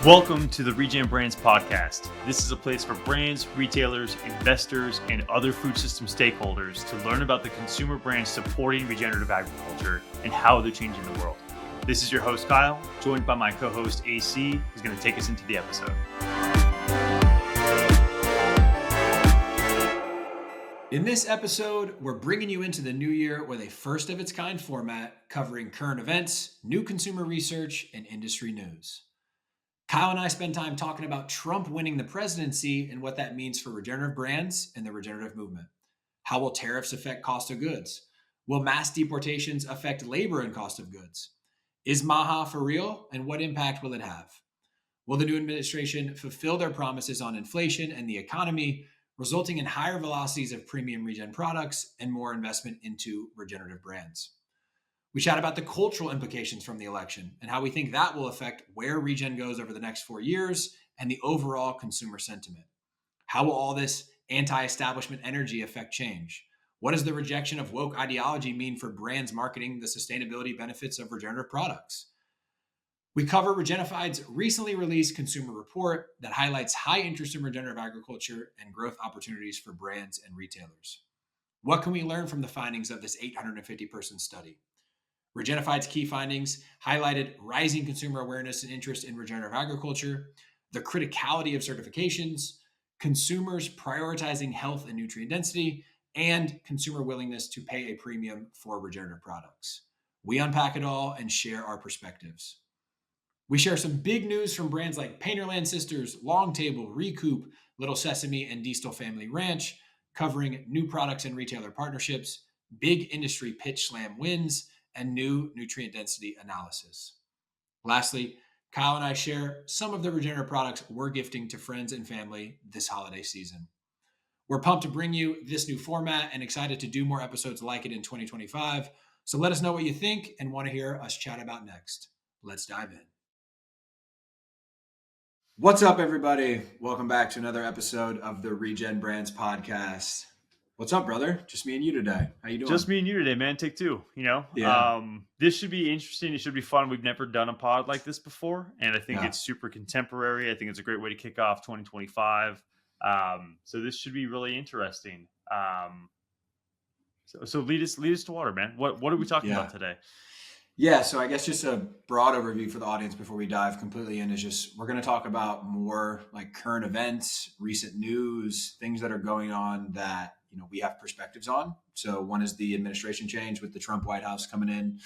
Welcome to the ReGen Brands podcast. This is a place for brands, retailers, investors, and other food system stakeholders to learn about the consumer brands supporting regenerative agriculture and how they're changing the world. This is your host, Kyle, joined by my co-host, AC, who's going to take us into the episode. In this episode, we're bringing you into the new year with a first-of-its-kind format covering current events, new consumer research, and industry news. Kyle and I spend time talking about Trump winning the presidency and what that means for regenerative brands and the regenerative movement. How will tariffs affect cost of goods? Will mass deportations affect labor and cost of goods? Is MAHA for real, and what impact will it have? Will the new administration fulfill their promises on inflation and the economy, resulting in higher velocities of premium regen products and more investment into regenerative brands? We chat about the cultural implications from the election and how we think that will affect where regen goes over the next 4 years and the overall consumer sentiment. How will all this anti-establishment energy affect change? What does the rejection of woke ideology mean for brands marketing the sustainability benefits of regenerative products? We cover Regenified's recently released consumer report that highlights high interest in regenerative agriculture and growth opportunities for brands and retailers. What can we learn from the findings of this 850-person study? Regenified's key findings highlighted rising consumer awareness and interest in regenerative agriculture, the criticality of certifications, consumers prioritizing health and nutrient density, and consumer willingness to pay a premium for regenerative products. We unpack it all and share our perspectives. We share some big news from brands like Painterland Sisters, Long Table, Recoup, Little Sesame, and Diestel Family Ranch, covering new products and retailer partnerships, big industry pitch slam wins, and new nutrient density analysis. Lastly, Kyle and I share some of the regenerative products we're gifting to friends and family this holiday season. We're pumped to bring you this new format and excited to do more episodes like it in 2025. So let us know what you think and want to hear us chat about next. Let's dive in. What's up, everybody? Welcome back to another episode of the ReGen Brands podcast. What's up, brother? Just me and you today. How you doing? Just me and you today, man. Take two, Yeah. This should be interesting. It should be fun. We've never done a pod like this before, and I think it's super contemporary. I think it's a great way to kick off 2025. So this should be really interesting. So lead us to water, man. What are we talking about today? Yeah, so I guess just a broad overview for the audience before we dive completely in is just we're going to talk about more like current events, recent news, things that are going on that we have perspectives on. So one is the administration change with the Trump White House coming in.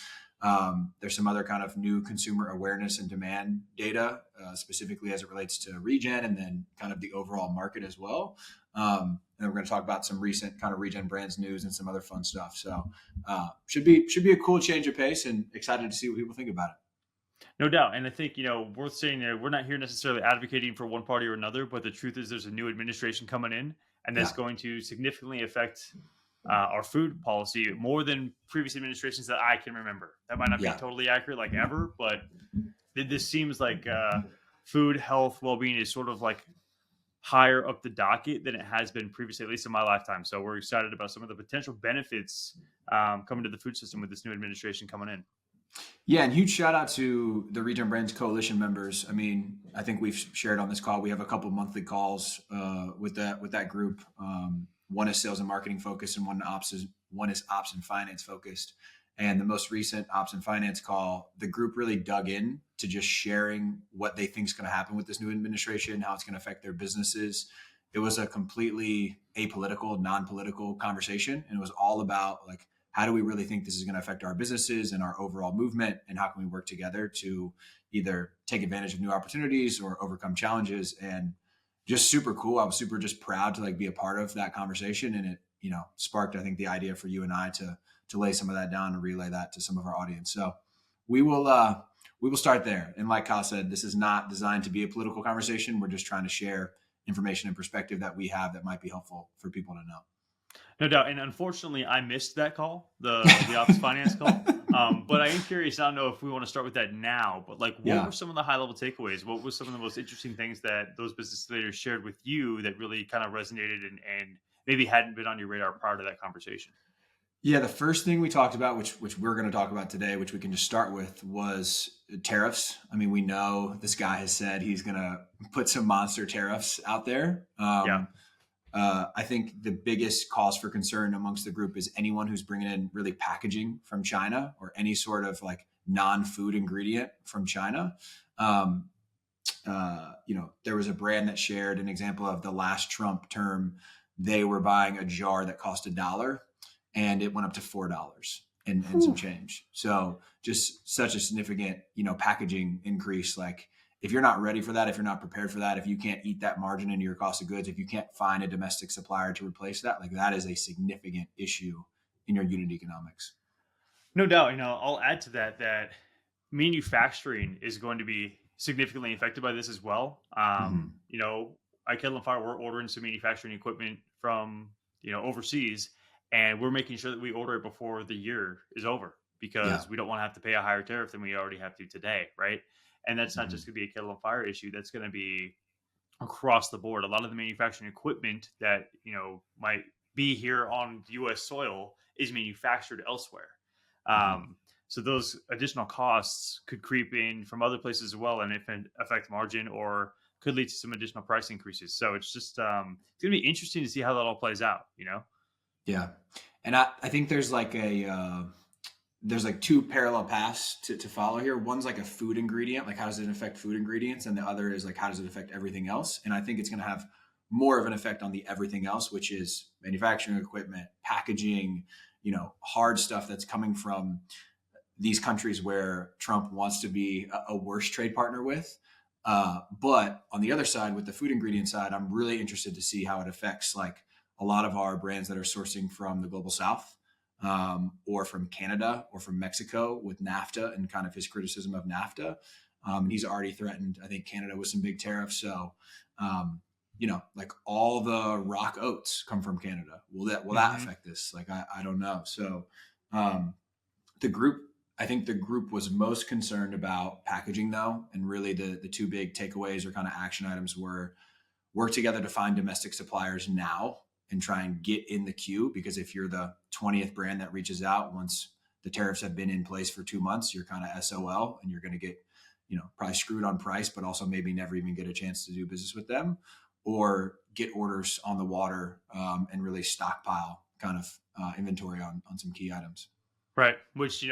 There's some other kind of new consumer awareness and demand data, specifically as it relates to regen and then kind of the overall market as well. And then we're going to talk about some recent kind of regen brands news and some other fun stuff. So should be a cool change of pace and excited to see what people think about it. No doubt. And I think, worth saying that we're not here necessarily advocating for one party or another, but the truth is there's a new administration coming in, and that's going to significantly affect our food policy more than previous administrations that I can remember. That might not be totally accurate like ever, but this seems like food, health, well-being is sort of like higher up the docket than it has been previously, at least in my lifetime. So we're excited about some of the potential benefits coming to the food system with this new administration coming in. Yeah, and huge shout out to the ReGen Brands Coalition members. I mean, I think we've shared on this call. We have a couple monthly calls with that group. One is sales and marketing focused, and one is ops and finance focused. And the most recent ops and finance call, the group really dug in to just sharing what they think is going to happen with this new administration, how it's going to affect their businesses. It was a completely apolitical, non-political conversation, and it was all about like, how do we really think this is going to affect our businesses and our overall movement? And how can we work together to either take advantage of new opportunities or overcome challenges? And just super cool. I was super just proud to like be a part of that conversation. And it, sparked, I think, the idea for you and I to lay some of that down and relay that to some of our audience. So we will start there. And like Kyle said, this is not designed to be a political conversation. We're just trying to share information and perspective that we have that might be helpful for people to know. No doubt. And unfortunately, I missed that call, the ops finance call. But I am curious. I don't know if we want to start with that now, but like, what were some of the high level takeaways? What were some of the most interesting things that those business leaders shared with you that really kind of resonated and maybe hadn't been on your radar prior to that conversation? Yeah, the first thing we talked about, which we're going to talk about today, which we can just start with, was tariffs. I mean, we know this guy has said he's going to put some monster tariffs out there. Yeah. I think the biggest cause for concern amongst the group is anyone who's bringing in really packaging from China or any sort of like non-food ingredient from China. Um, there was a brand that shared an example of the last Trump term. They were buying a jar that cost $1 and it went up to $4 and some change. So just such a significant, packaging increase. Like if you're not ready for that, if you're not prepared for that, if you can't eat that margin into your cost of goods, if you can't find a domestic supplier to replace that, like that is a significant issue in your unit economics. No doubt. I'll add to that manufacturing is going to be significantly affected by this as well. Mm-hmm. I Kettle and Fire, we're ordering some manufacturing equipment from overseas, and we're making sure that we order it before the year is over Yeah. because we don't want to have to pay a higher tariff than we already have to today, right? And that's not Mm-hmm. just going to be a Kettle and Fire issue. That's going to be across the board. A lot of the manufacturing equipment that might be here on U.S. soil is manufactured elsewhere. Mm-hmm. So those additional costs could creep in from other places as well, and if it affect margin or could lead to some additional price increases. So it's just it's going to be interesting to see how that all plays out. Yeah. And I think there's like two parallel paths to follow here. One's like a food ingredient, like how does it affect food ingredients? And the other is like, how does it affect everything else? And I think it's going to have more of an effect on the everything else, which is manufacturing equipment, packaging, hard stuff that's coming from these countries where Trump wants to be a worse trade partner with. But on the other side, with the food ingredient side, I'm really interested to see how it affects like a lot of our brands that are sourcing from the global south, or from Canada or from Mexico with NAFTA and kind of his criticism of NAFTA. And he's already threatened, I think, Canada with some big tariffs. So, like all the rock oats come from Canada. Will that Mm-hmm. affect this? Like, I don't know. So, um, the group, I think the group was most concerned about packaging though. And really the two big takeaways or kind of action items were work together to find domestic suppliers now and try and get in the queue. Because if you're the 20th brand that reaches out once the tariffs have been in place for 2 months, you're kind of SOL and you're going to get, probably screwed on price, but also maybe never even get a chance to do business with them, or get orders on the water, and really stockpile kind of inventory on some key items. Right. Which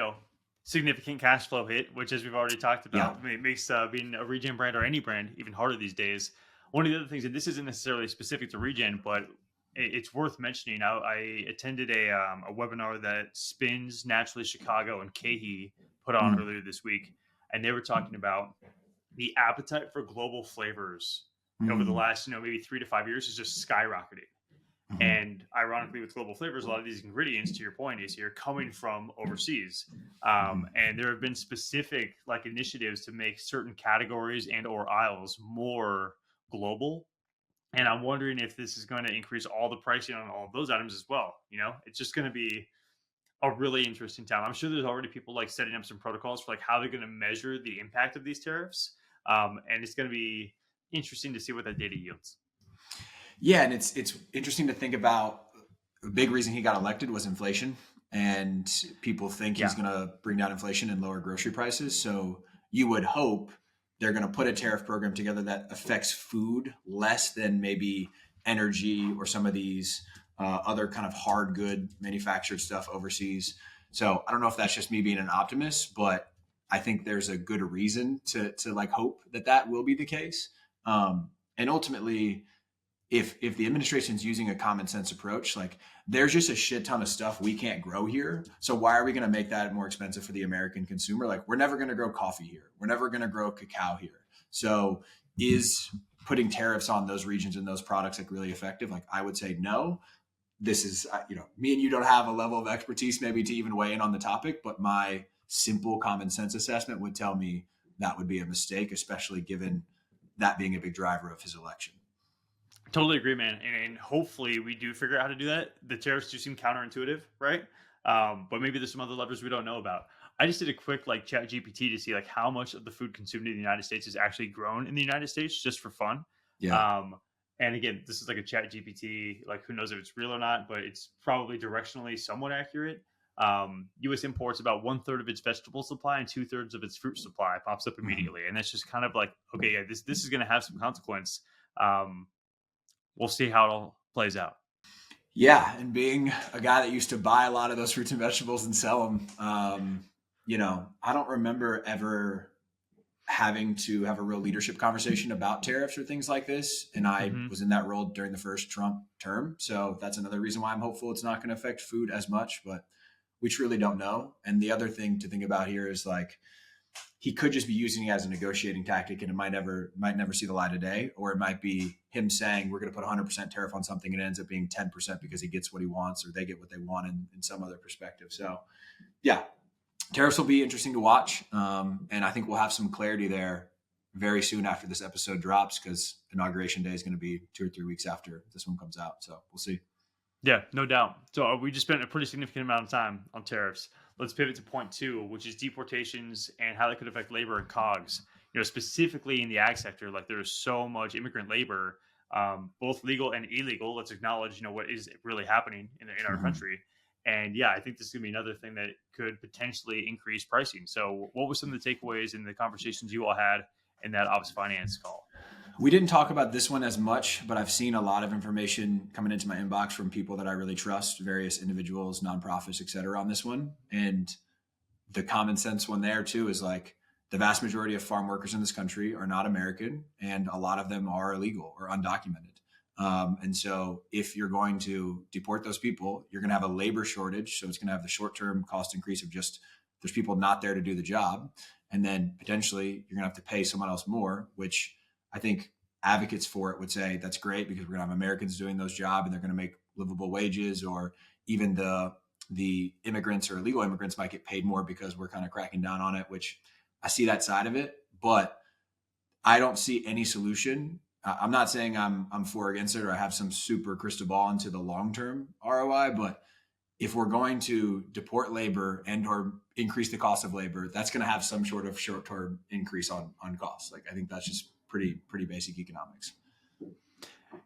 significant cash flow hit, which as we've already talked Yeah. about, makes being a regen brand or any brand even harder these days. One of the other things, and this isn't necessarily specific to regen, but it's worth mentioning. I attended a webinar that Spins, Naturally Chicago, and KeHE put on Mm. earlier this week, and they were talking about the appetite for global flavors over the Mm. last maybe 3 to 5 years is just skyrocketing. Mhm. And ironically, with global flavors, a lot of these ingredients, to your point, is here coming from overseas. Mhm. And there have been specific like initiatives to make certain categories and or aisles more global. And I'm wondering if this is going to increase all the pricing on all of those items as well. It's just going to be a really interesting time. I'm sure there's already people like setting up some protocols for like how they're going to measure the impact of these tariffs. And it's going to be interesting to see what that data yields. Yeah, and it's interesting to think about. A big reason he got elected was inflation, and people think he's Yeah. going to bring down inflation and lower grocery prices. So you would hope they're going to put a tariff program together that affects food less than maybe energy or some of these other kind of hard good manufactured stuff overseas. So I don't know if that's just me being an optimist, but I think there's a good reason to like hope that will be the case. And ultimately, if the administration's using a common sense approach, like there's just a shit ton of stuff we can't grow here. So why are we going to make that more expensive for the American consumer? Like we're never going to grow coffee here. We're never going to grow cacao here. So is putting tariffs on those regions and those products like really effective? Like I would say no. This is, me and you don't have a level of expertise maybe to even weigh in on the topic, but my simple common sense assessment would tell me that would be a mistake, especially given that being a big driver of his election. Totally agree, man. And hopefully we do figure out how to do that. The tariffs do seem counterintuitive, right? But maybe there's some other levers we don't know about. I just did a quick like chat GPT to see like how much of the food consumed in the United States is actually grown in the United States just for fun. Yeah. Um, And again, this is like a chat GPT, like who knows if it's real or not, but it's probably directionally somewhat accurate. US imports about one third of its vegetable supply and two thirds of its fruit supply pops up Mhm. immediately. And that's just kind of like, okay, yeah, this is going to have some consequence. Um, we'll see how it all plays out. Yeah, and being a guy that used to buy a lot of those fruits and vegetables and sell them, I don't remember ever having to have a real leadership conversation about tariffs or things like this. And I Hmm. was in that role during the first Trump term. So that's another reason why I'm hopeful it's not going to affect food as much, but we truly don't know. And the other thing to think about here is like, he could just be using it as a negotiating tactic and it might never see the light of day, or it might be him saying we're going to put 100% tariff on something and it ends up being 10% because he gets what he wants or they get what they want in some other perspective. So yeah, tariffs will be interesting to watch. And I think we'll have some clarity there very soon after this episode drops, because inauguration day is going to be 2 or 3 weeks after this one comes out. So we'll see. Yeah, no doubt. So we just spent a pretty significant amount of time on tariffs. Let's pivot to point two, which is deportations and how that could affect labor and COGS. Specifically in the ag sector, like there is so much immigrant labor, both legal and illegal. Let's acknowledge, what is really happening in our Mhm. country. And yeah, I think this is gonna be another thing that could potentially increase pricing. So, what were some of the takeaways in the conversations you all had in that ops finance call? We didn't talk about this one as much, but I've seen a lot of information coming into my inbox from people that I really trust, various individuals, nonprofits, et cetera, on this one. And the common sense one there too is like the vast majority of farm workers in this country are not American, and a lot of them are illegal or undocumented. And so, if you're going to deport those people, you're going to have a labor shortage. So it's going to have the short-term cost increase of just there's people not there to do the job, and then potentially you're going to have to pay someone else more, which I think advocates for it would say that's great because we're going to have Americans doing those jobs and they're going to make livable wages, or even the immigrants or illegal immigrants might get paid more because we're kind of cracking down on it, which I see that side of it, but I don't see any solution. I'm not saying I'm for or against it or I have some super crystal ball into the long-term ROI, but if we're going to deport labor and or increase the cost of labor, that's going to have some sort of short-term increase on costs. Like I think that's just pretty basic economics.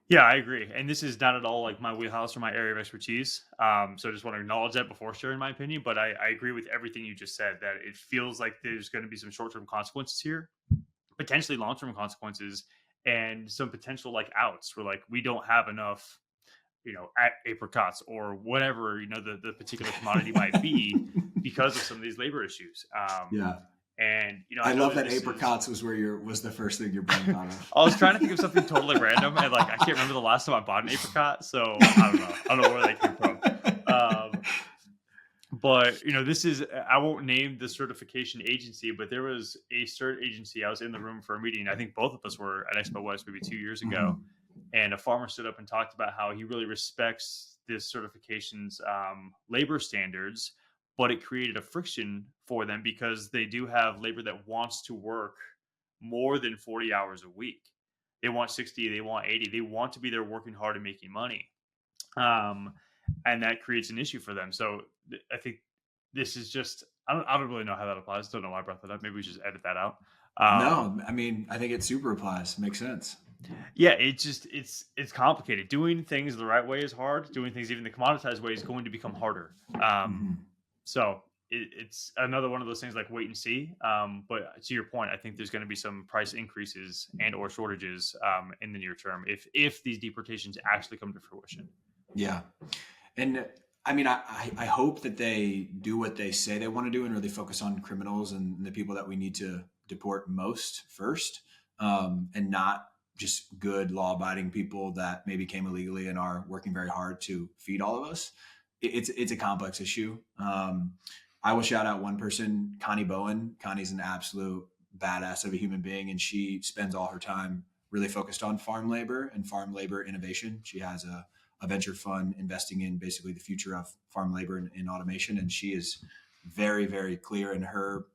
Yeah, I agree. And this is not at all like my wheelhouse or my area of expertise. So I just want to acknowledge that before sharing my opinion. But I agree with everything you just said, that it feels like there's going to be some short term consequences here, potentially long term consequences, and some potential like outs where like we don't have enough, apricots or whatever, the particular commodity might be because of some of these labor issues. Yeah. And, I I know love that that this is apricots was the first thing your brain thought of. I was trying to think of something totally random, and like I can't remember the last time I bought an apricot, so I don't know. I don't know where that came from. Um, but this is I won't name the certification agency, but there was a cert agency. I was in the room for a meeting. I think both of us were at Expo West maybe 2 years ago, Mhm. and a farmer stood up and talked about how he really respects this certification's labor standards, but it created a friction for them because they do have labor that wants to work more than 40 hours a week. They want 60, they want 80, they want to be there working hard and making money. Um, and that creates an issue for them. So I think this is just, I don't really know how that applies. Don't know why I brought that up. Maybe we should just edit that out. Um, No, I mean, I think it super applies. Makes sense. yeah, it's complicated. Doing things the right way is hard. Doing things even the commoditized way is going to become harder. Mhm. So it's another one of those things like wait and see. But to your point, I think there's going to be some price increases and or shortages in the near term if these deportations actually come to fruition. Yeah. And I mean, I hope that they do what they say they want to do and really focus on criminals and the people that we need to deport most first, and not just good law abiding people that maybe came illegally and are working very hard to feed all of us. It's a complex issue. I will shout out one person, Connie Bowen. Connie's an absolute badass of a human being, and she spends all her time really focused on farm labor and farm labor innovation. She has a venture fund investing in basically the future of farm labor and automation. And she is very clear in her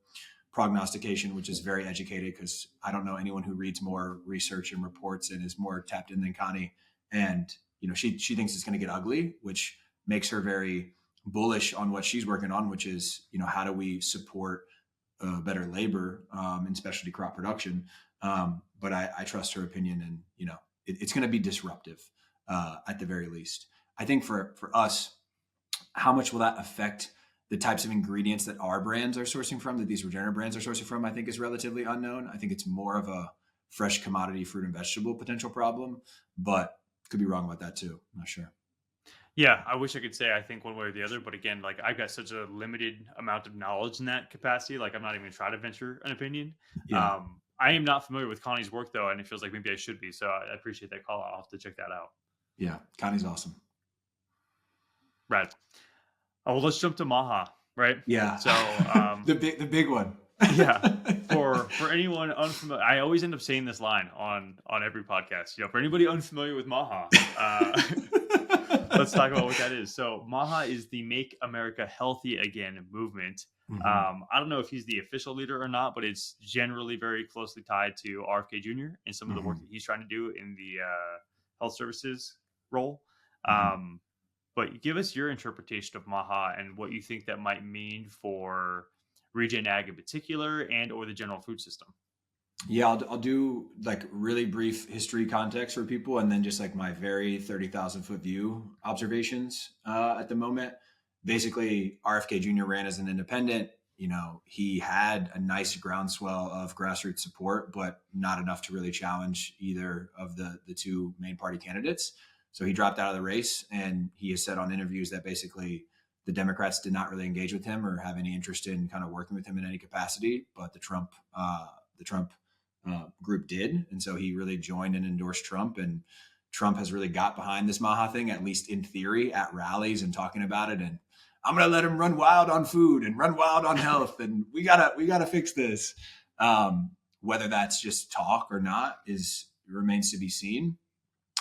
prognostication, which is very educated because I don't know anyone who reads more research and reports and is more tapped in than Connie. And, she thinks it's going to get ugly, which makes her very bullish on what she's working on, which is, how do we support better labor in specialty crop production. But I trust her opinion, and it's going to be disruptive at the very least. I think for us, how much will that affect the types of ingredients that our brands are sourcing from, that these regenerative brands are sourcing from, I think is relatively unknown. I think it's more of a fresh commodity fruit and vegetable potential problem, but could be wrong about that too. I'm not sure. Yeah, I wish I could say I think one way or the other, but again, like I've got such a limited amount of knowledge in that capacity. Like I'm not even trying to venture an opinion. Yeah. I am not familiar with Connie's work though, and it feels like maybe I should be. So I appreciate that call. I'll have to check that out. Yeah. Connie's awesome. Right. Oh, well, let's jump to MAHA, right? Yeah. So the big one. yeah. For anyone unfamiliar, I always end up saying this line on every podcast. For anybody unfamiliar with MAHA, let's talk about what that is. So MAHA is the Make America Healthy Again movement. Mm-hmm. I don't know if he's the official leader or not, but it's generally very closely tied to RFK Jr. and some of the work that he's trying to do in the health services role. But give us your interpretation of MAHA and what you think that might mean for Regen Ag in particular and or the general food system. Yeah, I'll do like really brief history context for people, and then just like my very 30,000 foot view observations at the moment. Basically, RFK Jr. ran as an independent. He had a nice groundswell of grassroots support, but not enough to really challenge either of the two main party candidates. So he dropped out of the race, and he has said on interviews that basically the Democrats did not really engage with him or have any interest in kind of working with him in any capacity, but the Trump group did. And so he really joined and endorsed Trump, and Trump has really got behind this MAHA thing, at least in theory, at rallies and talking about it. And I'm going to let him run wild on food and run wild on health. And we gotta fix this. Whether that's just talk or not remains to be seen.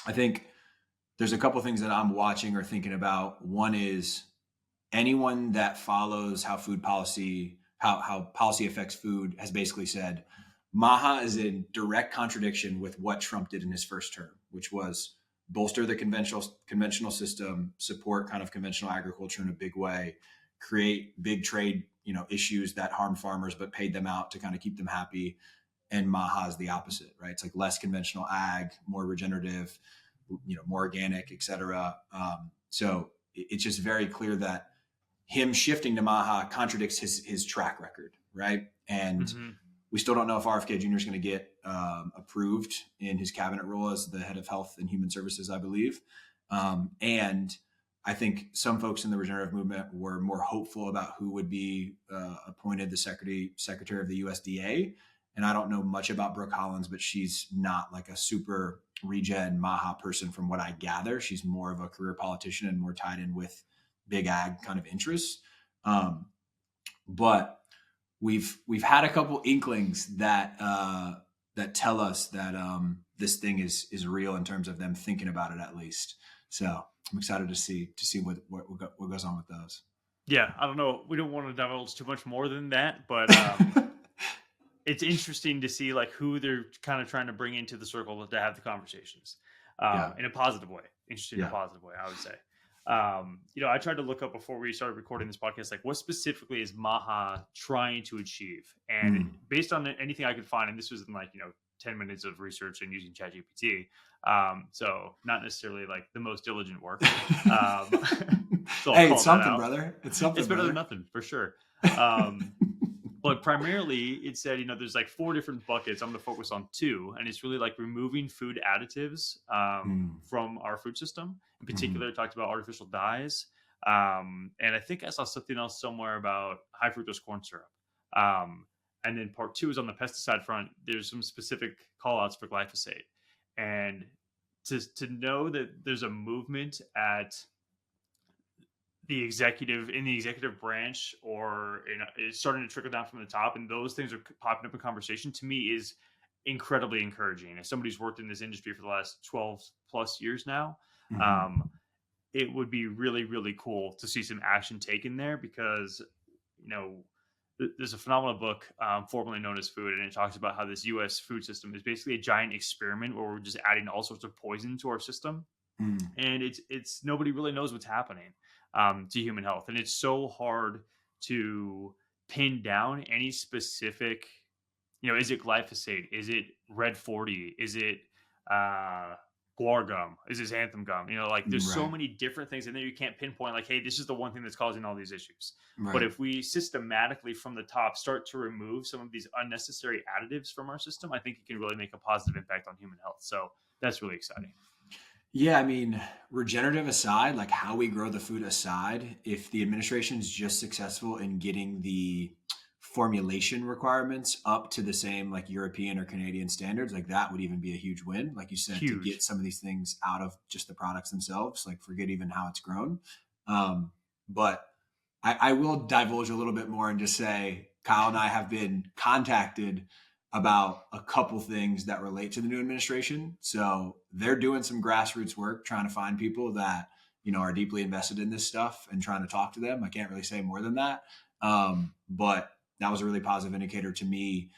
I think there's a couple things that I'm watching or thinking about. One is anyone that follows how food policy, how policy affects food, has basically said MAHA is in direct contradiction with what Trump did in his first term, which was bolster the conventional system, support kind of conventional agriculture in a big way, create big trade, issues that harm farmers, but paid them out to kind of keep them happy. And MAHA is the opposite, right? It's like less conventional ag, more regenerative, more organic, et cetera. So it's just very clear that him shifting to MAHA contradicts his track record, right? And we still don't know if RFK Jr. is going to get approved in his cabinet role as the head of Health and Human Services, I believe. And I think some folks in the regenerative movement were more hopeful about who would be appointed the secretary of the USDA. And I don't know much about Brooke Hollins, but she's not like a super regen MAHA person from what I gather. She's more of a career politician and more tied in with big ag kind of interests. But we've had a couple inklings that tell us that this thing is real in terms of them thinking about it, at least. So I'm excited to see what goes on with those. Yeah, I don't know. We don't want to divulge too much more than that, but it's interesting to see like who they're kind of trying to bring into the circle to have the conversations in a positive way. In a positive way, I would say. I tried to look up before we started recording this podcast, like what specifically is MAHA trying to achieve? And based on anything I could find, and this was in 10 minutes of research and using ChatGPT. So not necessarily like the most diligent work. So hey, it's something, brother. It's something. It's better than nothing for sure. But primarily it said, there's like 4 different buckets. I'm going to focus on 2. And it's really like removing food additives from our food system. In particular, it talked about artificial dyes. And I think I saw something else somewhere about high fructose corn syrup. And then part 2 is on the pesticide front. There's some specific call outs for glyphosate. And to know that there's a movement at the executive branch, or it's starting to trickle down from the top, and those things are popping up in conversation, to me is incredibly encouraging. As somebody who's worked in this industry for the last 12 plus years now, it would be really, really cool to see some action taken there, because there's a phenomenal book formerly known as Food, and it talks about how this U.S. food system is basically a giant experiment where we're just adding all sorts of poison to our system, and it's nobody really knows what's happening to human health. And it's so hard to pin down any specific, is it glyphosate? Is it red 40? Is it guar gum? Is this anthem gum? Like there's so Right. many different things in there you can't pinpoint. Like, hey, this is the one thing that's causing all these issues. But Right. if we systematically from the top start to remove some of these unnecessary additives from our system, I think it can really make a positive impact on human health. So that's really exciting. Yeah, I mean, regenerative aside, like how we grow the food aside, if the administration is just successful in getting the formulation requirements up to the same like European or Canadian standards, like that would even be a huge win. Like you said, to get Huge. some of these things out of just the products themselves, like forget even how it's grown. But I will divulge a little bit more and just say Kyle and I have been contacted about a couple things that relate to the new administration. So they're doing some grassroots work trying to find people that are deeply invested in this stuff and trying to talk to them. I can't really say more than that, but that was a really positive indicator to me.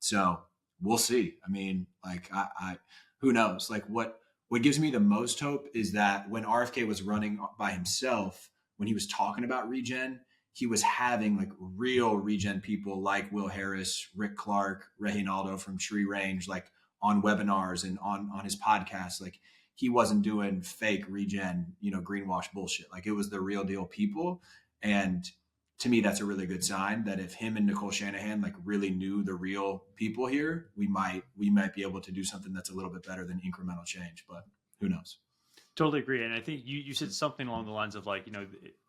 So we'll see. I mean, like I who knows? Like what gives me the most hope is that when RFK was running by himself, when he was talking about regen, he was having like real regen people like Will Harris, Rick Clark, Reginaldo from Tree Range, like on webinars and on his podcast. Like he wasn't doing fake regen, greenwash bullshit. Like it was the real deal people. And to me, that's a really good sign that if him and Nicole Shanahan like really knew the real people here, we might be able to do something that's a little bit better than incremental change. But who knows? Totally agree. And I think you said something along the lines of like,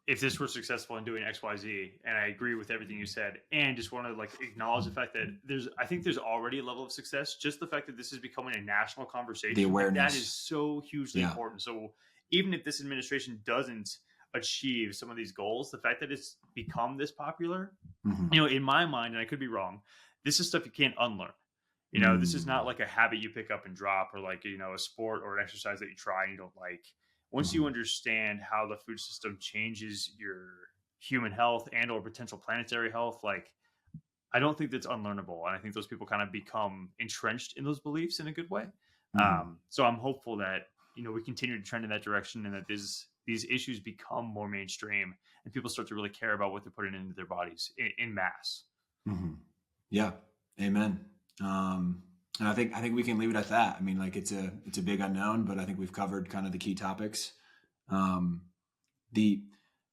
if this were successful in doing XYZ, and I agree with everything you said, and just want to like acknowledge the fact that I think there's already a level of success. Just the fact that this is becoming a national conversation, The like, that awareness. is so hugely important. So even if this administration doesn't achieve some of these goals, the fact that it's become this popular, in my mind, and I could be wrong, this is stuff you can't unlearn. This is not like a habit you pick up and drop, or like, a sport or an exercise that you try and you don't like. Once you understand how the food system changes your human health and or potential planetary health, like, I don't think that's unlearnable. And I think those people kind of become entrenched in those beliefs in a good way. So I'm hopeful that, we continue to trend in that direction, and that these issues become more mainstream and people start to really care about what they're putting into their bodies in mass. Yeah. Amen. And I think we can leave it at that. I mean, like it's a big unknown, but I think we've covered kind of the key topics. The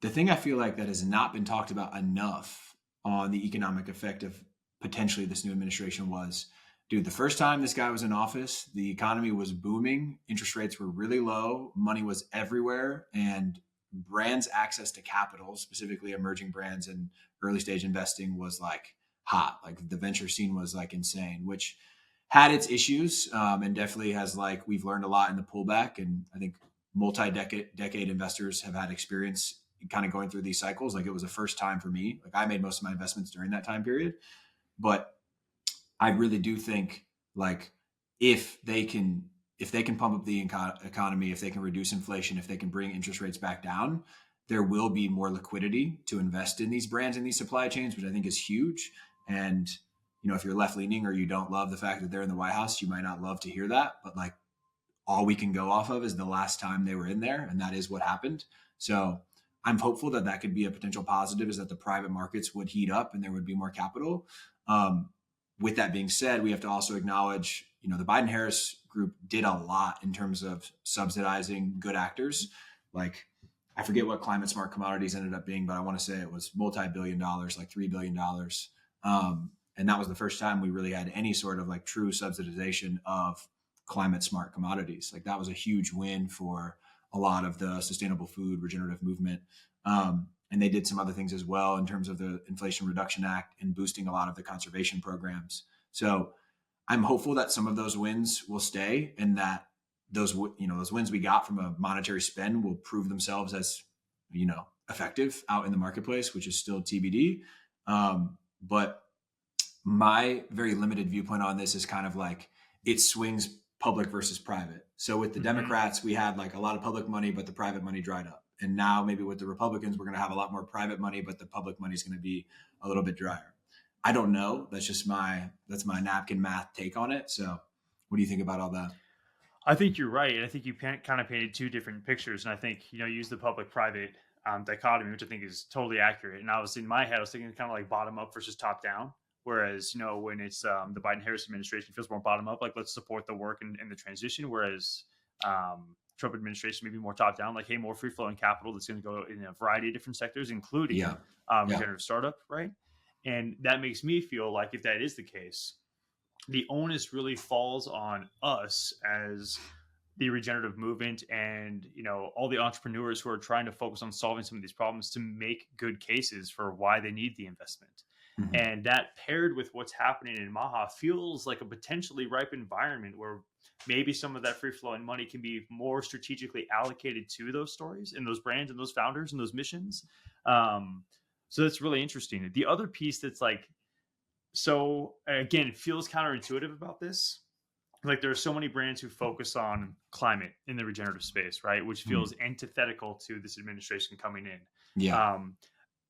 thing I feel like that has not been talked about enough on the economic effect of potentially this new administration was, dude, the first time this guy was in office, the economy was booming, interest rates were really low, money was everywhere, and brands' access to capital, specifically emerging brands and early stage investing, was like hot. Like the venture scene was like insane, which had its issues, and definitely has, like, we've learned a lot in the pullback. And I think multi-decade investors have had experience kind of going through these cycles. Like it was the first time for me. Like I made most of my investments during that time period, but I really do think like if they can pump up the economy, if they can reduce inflation, if they can bring interest rates back down, there will be more liquidity to invest in these brands and these supply chains, which I think is huge. And if you're left leaning or you don't love the fact that they're in the White House, you might not love to hear that. But like all we can go off of is the last time they were in there, and that is what happened. So I'm hopeful that that could be a potential positive, is that the private markets would heat up and there would be more capital. With that being said, we have to also acknowledge, the Biden-Harris group did a lot in terms of subsidizing good actors. Like I forget what climate smart commodities ended up being, but I want to say it was multi-billion dollars, like $3 billion. And that was the first time we really had any sort of like true subsidization of climate smart commodities. Like that was a huge win for a lot of the sustainable food regenerative movement. And they did some other things as well in terms of the Inflation Reduction Act and boosting a lot of the conservation programs. So I'm hopeful that some of those wins will stay, and that those wins we got from a monetary spend will prove themselves as, effective out in the marketplace, which is still TBD. But my very limited viewpoint on this is kind of like it swings public versus private. So with the Democrats, we had like a lot of public money, but the private money dried up. And now maybe with the Republicans, we're going to have a lot more private money, but the public money is going to be a little bit drier. I don't know. That's my napkin math take on it. So what do you think about all that? I think you're right. And I think you kind of painted two different pictures. And I think, use the public-private dichotomy, which I think is totally accurate. And obviously in my head, I was thinking kind of like bottom up versus top down. Whereas, when it's the Biden-Harris administration, feels more bottom up, like let's support the work and the transition. Whereas Trump administration, maybe more top down, like, hey, more free flowing capital that's going to go in a variety of different sectors, including Yeah. regenerative startup, right? And that makes me feel like if that is the case, the onus really falls on us as the regenerative movement and all the entrepreneurs who are trying to focus on solving some of these problems to make good cases for why they need the investment. Mhm. And that paired with what's happening in MAHA feels like a potentially ripe environment where maybe some of that free flowing money can be more strategically allocated to those stories and those brands and those founders and those missions. So that's really interesting. The other piece that's like, so again, it feels counterintuitive about this. Like, there are so many brands who focus on climate in the regenerative space, right? Which Mhm. feels antithetical to this administration coming in. Yeah. Um,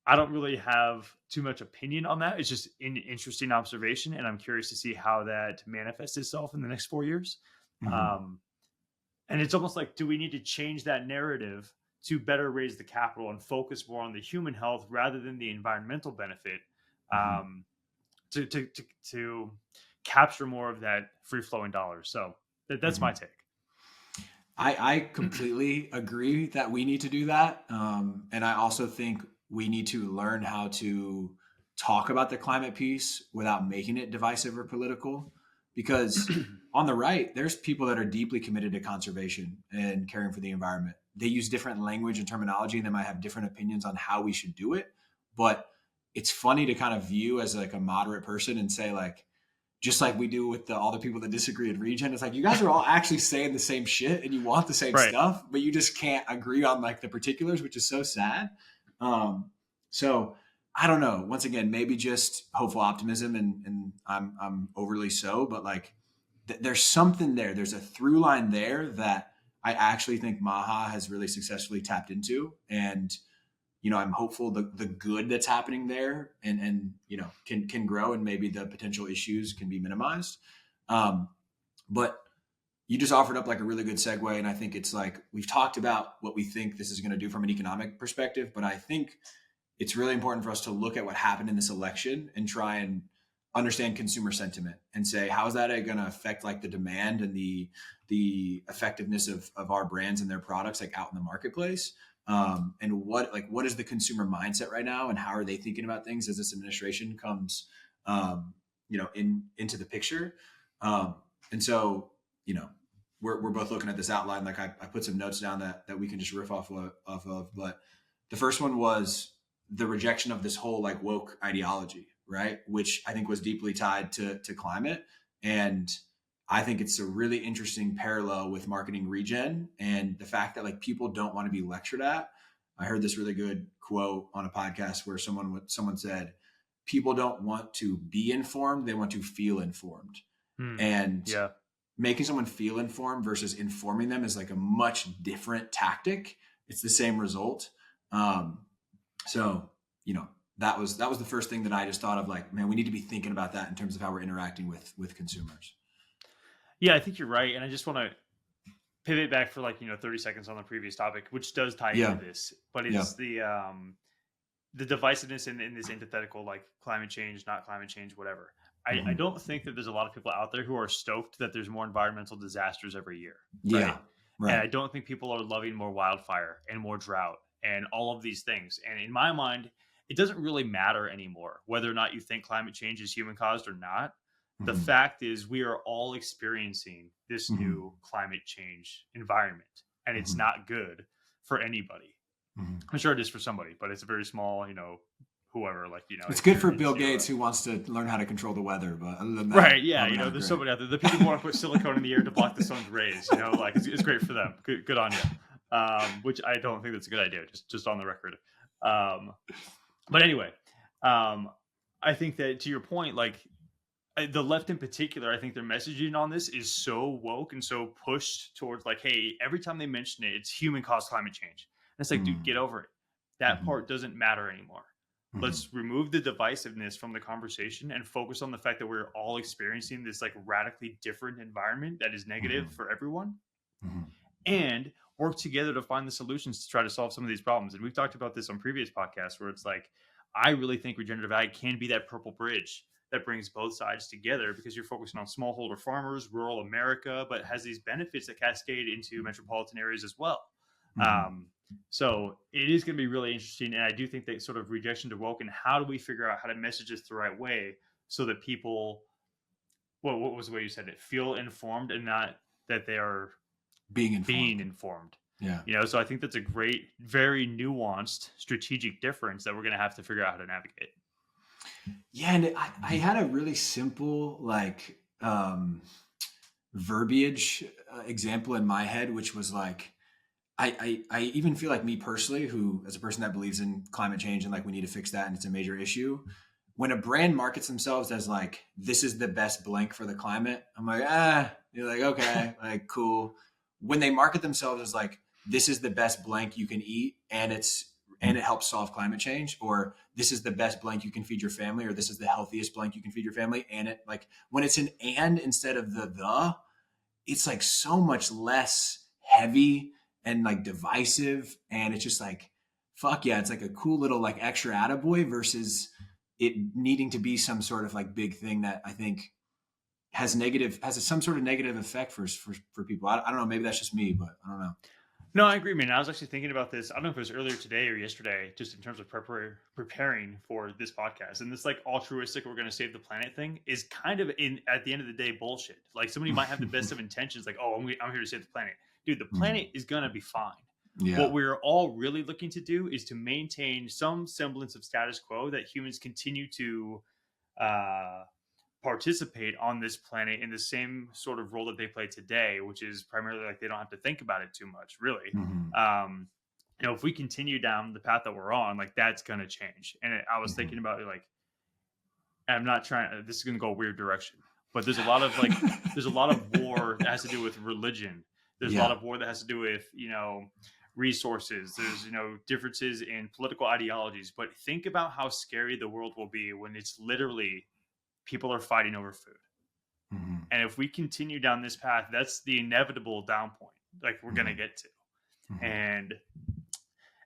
I don't really have too much opinion on that. It's just an interesting observation, and I'm curious to see how that manifests itself in the next 4 years. Mhm. Um, and it's almost like, do we need to change that narrative to better raise the capital and focus more on the human health rather than the environmental benefit, Mhm. um, to capture more of that free flowing dollars? So that's my Mhm. take. I completely agree that we need to do that. And I also think we need to learn how to talk about the climate piece without making it divisive or political. Because on the right, there's people that are deeply committed to conservation and caring for the environment. They use different language and terminology, and they might have different opinions on how we should do it. But it's funny to kind of view as like a moderate person and say, like, just like we do with all the people that disagree at ReGen. It's like, you guys are all actually saying the same shit and you want the same Right. stuff, but you just can't agree on like the particulars, which is so sad. So I don't know. Once again, maybe just hopeful optimism, and I'm overly so, but like there's something there. There's a through line there that I actually think MAHA has really successfully tapped into, and I'm hopeful the good that's happening there and can grow, and maybe the potential issues can be minimized. But you just offered up like a really good segue. And I think it's like, we've talked about what we think this is going to do from an economic perspective, but I think it's really important for us to look at what happened in this election and try and understand consumer sentiment and say, how is that going to affect like the demand and the effectiveness of our brands and their products like out in the marketplace. And what is the consumer mindset right now, and how are they thinking about things as this administration comes into the picture. And so we're both looking at this outline. Like I put some notes down that we can just riff off of. But the first one was the rejection of this whole like woke ideology, right? Which I think was deeply tied to climate. And I think it's a really interesting parallel with marketing regen and the fact that like people don't want to be lectured at. I heard this really good quote on a podcast where someone said, people don't want to be informed, they want to feel informed. And Yeah. making someone feel informed versus informing them is like a much different tactic. It's the same result. So that was the first thing that I just thought of, like, man, we need to be thinking about that in terms of how we're interacting with consumers. Yeah, I think you're right. And I just want to pivot back for like 30 seconds on the previous topic, which does tie into Yeah. this, but Yeah. it's the divisiveness in this antithetical, like climate change, not climate change, whatever. I Mhm. don't think that there's a lot of people out there who are stoked that there's more environmental disasters every year, right? Yeah. And Right. I don't think people are loving more wildfire and more drought and all of these things. And in my mind, it doesn't really matter anymore whether or not you think climate change is human caused or not. The Mhm. fact is, we are all experiencing this Mhm. new climate change environment, and it's Mhm. not good for anybody. Mhm. I'm sure it is for somebody, but it's a very small, whoever, like, It's if good you're for Bill into, Gates, who wants to learn how to control the weather. But other than right. that, Yeah. probably not There's great. somebody out there, the people who want to put silicone in the air to block the sun's rays, like it's great for them. Good on you. Which I don't think that's a good idea, just on the record. But anyway, um, I think that, to your point, like, the left in particular, I think their messaging on this is so woke and so pushed towards like, hey, every time they mention it, it's human caused climate change. And it's like, dude, Mhm. get over it. That Mhm. part doesn't matter anymore. Mhm. Let's remove the divisiveness from the conversation and focus on the fact that we're all experiencing this like radically different environment that is negative Mhm. for everyone, Mhm. and work together to find the solutions to try to solve some of these problems. And we've talked about this on previous podcasts where it's like, I really think regenerative ag can be that purple bridge that brings both sides together, because you're focusing on smallholder farmers, rural America, but has these benefits that cascade into metropolitan areas as well. Mhm. Um, so it is going to be really interesting. And I do think that sort of rejection to woke, and how do we figure out how to message this the right way so that people, well, what was the way you said it? Feel informed and not that they are Being being informed. informed. Yeah. So I think that's a great, very nuanced strategic difference that we're going to have to figure out how to navigate. Yeah, and I had a really simple verbiage example in my head, which was like, I even feel like me personally, who as a person that believes in climate change and like we need to fix that and it's a major issue, when a brand markets themselves as like, this is the best blank for the climate, I'm like, you're like, okay, like cool. When they market themselves as like, this is the best blank you can eat and it helps solve climate change, or this is the best blank you can feed your family, or this is the healthiest blank you can feed your family, and it like when it's an and instead of the, it's like so much less heavy and like divisive, and it's just like fuck yeah, it's like a cool little like extra attaboy versus it needing to be some sort of like big thing that I think has some sort of negative effect for people. I don't know, maybe that's just me, but I don't know. No, I agree, man. I was actually thinking about this. I don't know if it was earlier today or yesterday, just in terms of preparing for this podcast. And this like altruistic, we're going to save the planet thing is kind of in at the end of the day bullshit. Like somebody might have the best of intentions, like, oh, I'm here to save the planet, dude. The planet is going to be fine. Yeah. What we're all really looking to do is to maintain some semblance of status quo, that humans continue to uh, participate on this planet in the same sort of role that they play today, which is primarily like they don't have to think about it too much, really. Mm-hmm. If we continue down the path that we're on, like that's going to change. And I was thinking about it, like, I'm not trying, this is going to go a weird direction, but there's a lot of like, there's a lot of war that has to do with religion. There's a lot Yeah. of war that has to do with, resources. There's, differences in political ideologies, but think about how scary the world will be when it's literally people are fighting over food. Mm-hmm. And if we continue down this path, that's the inevitable down point, like we're going to get to. Mm-hmm. And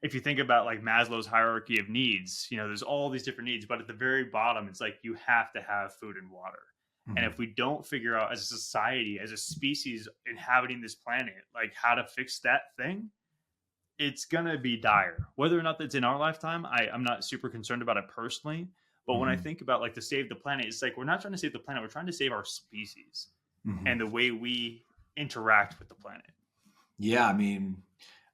if you think about like Maslow's hierarchy of needs, there's all these different needs, but at the very bottom, it's like you have to have food and water. Mm-hmm. And if we don't figure out as a society, as a species inhabiting this planet, like how to fix that thing, it's going to be dire. Whether or not that's in our lifetime, I'm not super concerned about it personally. But when I think about like to save the planet, it's like we're not trying to save the planet, we're trying to save our species and the way we interact with the planet. Yeah, I mean,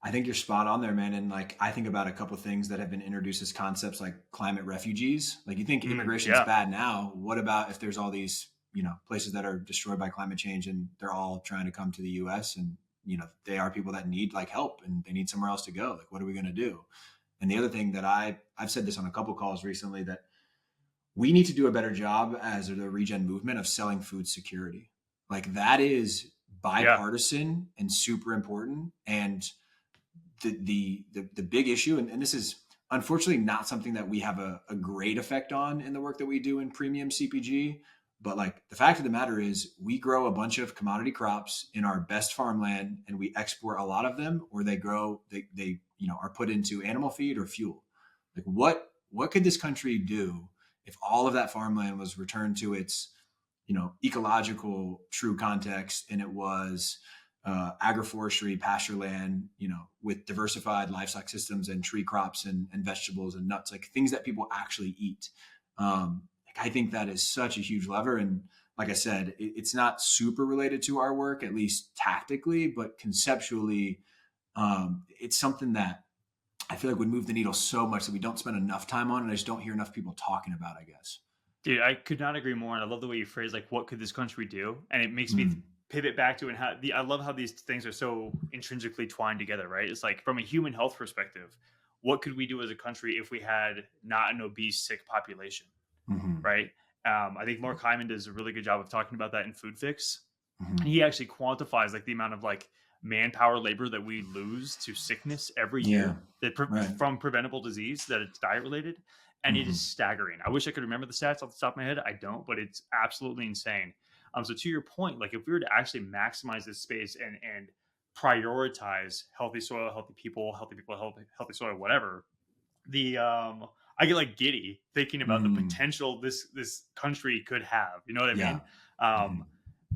I think you're spot on there, man. And like, I think about a couple of things that have been introduced as concepts like climate refugees. Like, you think immigration is bad now. What about if there's all these, places that are destroyed by climate change and they're all trying to come to the US and, they are people that need like help and they need somewhere else to go. Like, what are we going to do? And the other thing that I've said this on a couple of calls recently, that we need to do a better job as the ReGen movement of selling food security. Like, that is bipartisan and super important. And the big issue, and this is unfortunately not something that we have a great effect on in the work that we do in premium CPG, but like the fact of the matter is we grow a bunch of commodity crops in our best farmland and we export a lot of them, or they are put into animal feed or fuel. Like, what could this country do if all of that farmland was returned to its ecological true context, and it was agroforestry, pasture land, with diversified livestock systems and tree crops and vegetables and nuts, like things that people actually eat. I think that is such a huge lever. And like I said, it's not super related to our work, at least tactically, but conceptually, it's something that I feel like would move the needle so much that we don't spend enough time on, and I just don't hear enough people talking about, I guess. Dude, I could not agree more. And I love the way you phrase like, what could this country do? And it makes me pivot back to, and I love how these things are so intrinsically twined together, right? It's like from a human health perspective, what could we do as a country if we had not an obese, sick population, right? I think Mark Hyman does a really good job of talking about that in Food Fix. He actually quantifies like the amount of like manpower labor that we lose to sickness every year from preventable disease, that it's diet related. And it is staggering. I wish I could remember the stats off the top of my head. I don't, but it's absolutely insane. So to your point, like if we were to actually maximize this space and prioritize healthy soil, healthy people, healthy soil, whatever, I get like giddy thinking about the Mm, potential this country could have. You know what I yeah. mean? Mhm. Um,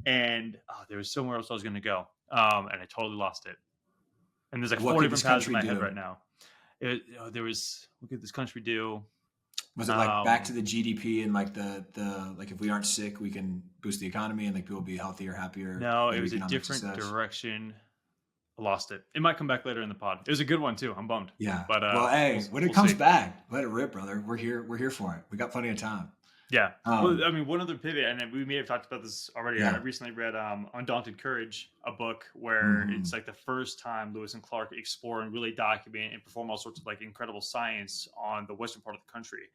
and there was somewhere else I was going to go, and I totally lost it. And there's like What four could this different paths in country my head do? right now. There was what could this country do? Was it like back to Um, the GDP and like the like if we aren't sick, we can boost the economy and like people will be healthier, happier, no, it better was a economic different success? direction. I lost it. It might come back later in the pod. It was a good one too. I'm bummed, Yeah. but Well, we'll hey, when it we'll comes see. back, let it rip, brother. We're here. We're here for it. We got plenty of time. Yeah. Well, Um, I mean, one other pivot, and we may have talked about this already. I yeah. recently read Undaunted Courage, a book where it's Hmm. like the first time Lewis and Clark explore and really document and perform all sorts of like incredible science on the western part of the country.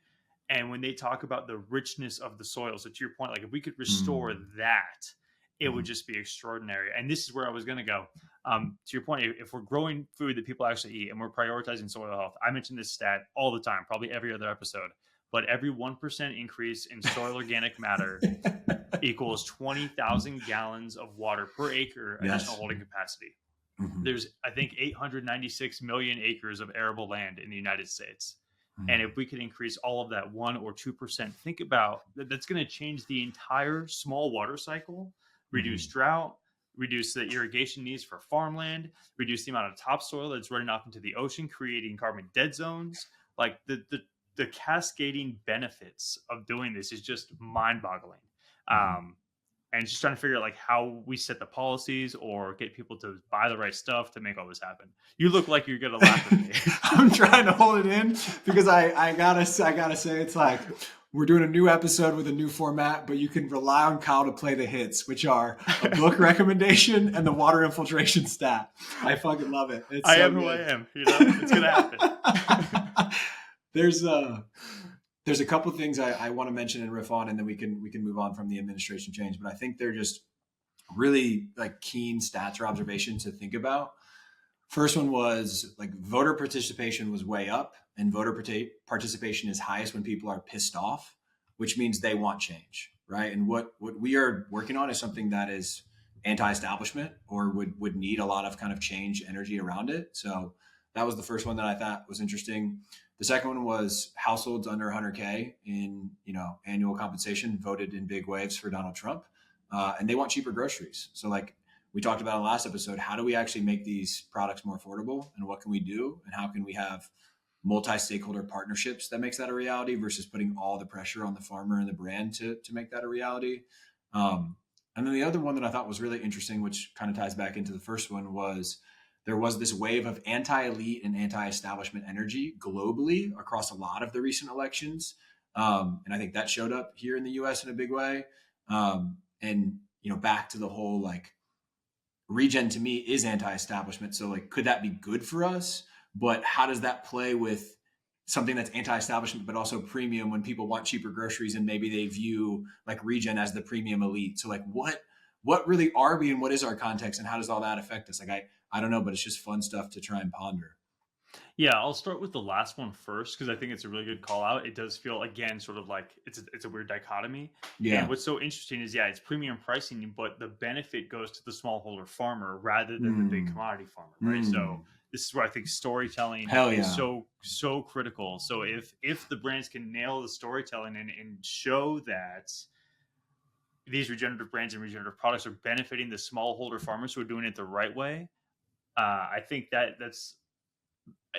And when they talk about the richness of the soil, so to your point, like if we could restore Mm, that, it would mm, just be extraordinary. And this is where I was going to go. To your point, if we're growing food that people actually eat and we're prioritizing soil health, I mention this stat all the time, probably every other episode, but every 1% increase in soil organic matter equals 20,000 gallons of water per acre additional yes. holding capacity. Hmm. There's, I think, 896 million acres of arable land in the United States. And if we could increase all of that 1 or 2%, think about that's going to change the entire small water cycle, reduce Hmm. drought, reduce the irrigation needs for farmland, reduce the amount of topsoil that's running off into the ocean, creating carbon dead zones. Like the cascading benefits of doing this is just mind boggling. Hmm. Um, and just trying to figure out like how we set the policies or get people to buy the right stuff to make all this happen. You look like you're gonna laugh at me. I'm trying to hold it in because I gotta say it's like we're doing a new episode with a new format, but you can rely on Kyle to play the hits, which are a book recommendation and the water infiltration stat. I fucking love it. It's I so am who I good. am. You know, it's gonna happen. there's there's a couple things I want to mention and riff on, and then we can move on from the administration change. But I think they're just really like keen stats or observations to think about. First one was like voter participation was way up, and voter participation is highest when people are pissed off, which means they want change, right? And what we are working on is something that is anti-establishment or would need a lot of kind of change energy around it. So that was the first one that I thought was interesting. The second one was households under 100K in annual compensation voted in big waves for Donald Trump, and they want cheaper groceries. So like we talked about in the last episode, how do we actually make these products more affordable and what can we do and how can we have multi-stakeholder partnerships that makes that a reality versus putting all the pressure on the farmer and the brand to make that a reality. Um, and then the other one that I thought was really interesting, which kind of ties back into the first one, was there was this wave of anti-elite and anti-establishment energy globally across a lot of the recent elections. And I think that showed up here in the US in a big way. And back to the whole like ReGen to me is anti-establishment. So like, could that be good for us? But how does that play with something that's anti-establishment, but also premium when people want cheaper groceries and maybe they view like ReGen as the premium elite? So like, what really are we and what is our context and how does all that affect us? Like, I don't know, but it's just fun stuff to try and ponder. Yeah, I'll start with the last one first because I think it's a really good call out. It does feel again sort of like it's a weird dichotomy. And Yeah. what's so interesting is it's premium pricing, but the benefit goes to the smallholder farmer rather than the big Mm, commodity farmer, right? So mm. this is where I think storytelling Hell is yeah. so critical. So if the brands can nail the storytelling and show that these regenerative brands and regenerative products are benefiting the smallholder farmers who are doing it the right way, I think that's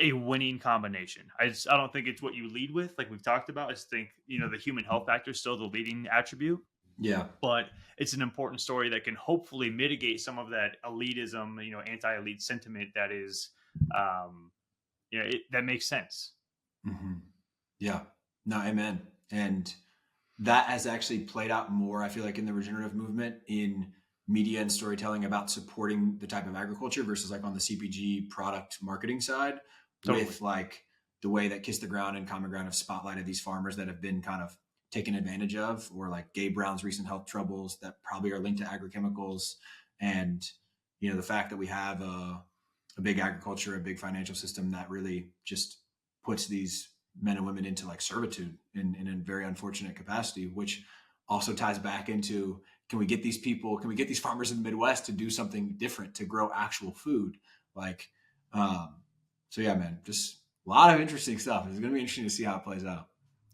a winning combination. I don't think it's what you lead with, like we've talked about. I just think the human health factor is still the leading attribute, Yeah. but it's an important story that can hopefully mitigate some of that elitism, anti-elite sentiment that is, that makes sense. Hmm. Yeah. No, amen. And that has actually played out more, I feel like, in the regenerative movement in media and storytelling about supporting the type of agriculture versus like on the CPG product marketing side Totally. with like the way that Kiss the Ground and Common Ground have spotlighted these farmers that have been kind of taken advantage of, or like Gabe Brown's recent health troubles that probably are linked to agrochemicals. And, the fact that we have a big agriculture, a big financial system that really just puts these men and women into like servitude in a very unfortunate capacity, which also ties back into can we get these farmers in the Midwest to do something different, to grow actual food? Like, so yeah, man, just A lot of interesting stuff. It's going to be interesting to see how it plays out.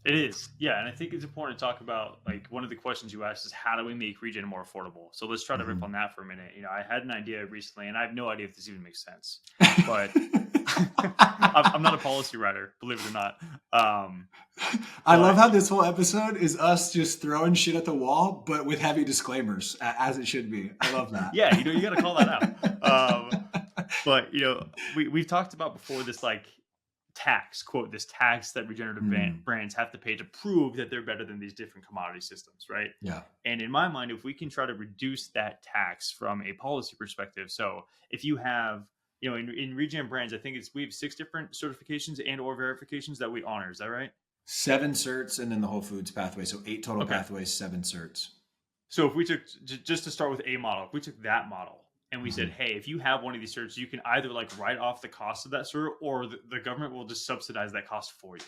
It is, yeah, and I think it's important to talk about, like, one of the questions you asked is how do we make Regen more affordable? So let's try to rip Mhm. on that for a minute. I had an idea recently, and I have no idea if this even makes sense, but I'm not a policy writer, believe it or not. I love But how this whole episode is us just throwing shit at the wall, but with heavy disclaimers, as it should be. I love that. yeah, you got to call that out. But we've talked about before this, like, tax, quote, this tax that regenerative Mm, brands have to pay to prove that they're better than these different commodity systems, right? yeah. And in my mind, if we can try to reduce that tax from a policy perspective, so if you have, in Regen brands, I think we have 6 different certifications and or verifications that we honor. Is that right? 7 certs and then the Whole Foods pathway. So 8 total Okay. pathways, 7 certs. So if we took, just to start with a model, if we took that model and we said, Mhm. hey, if you have one of these certs, you can either, like, write off the cost of that cert, or the government will just subsidize that cost for you.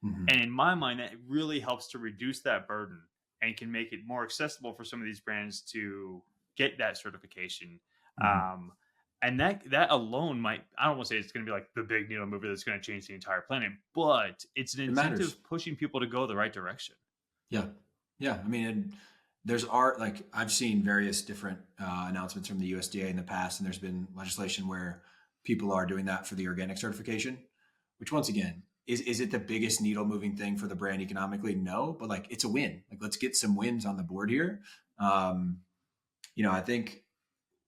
Mhm. And in my mind, that really helps to reduce that burden and can make it more accessible for some of these brands to get that certification. Mhm. And that alone might, I don't want to say it's going to be like the big needle mover that's going to change the entire planet, but it's an It matters. incentive pushing people to go the right direction. Yeah. Yeah. I mean, there's art, like I've seen various different announcements from the USDA in the past, and there's been legislation where people are doing that for the organic certification, which once again, is it the biggest needle moving thing for the brand economically? No, but like it's a win. Like let's get some wins on the board here. Um, I think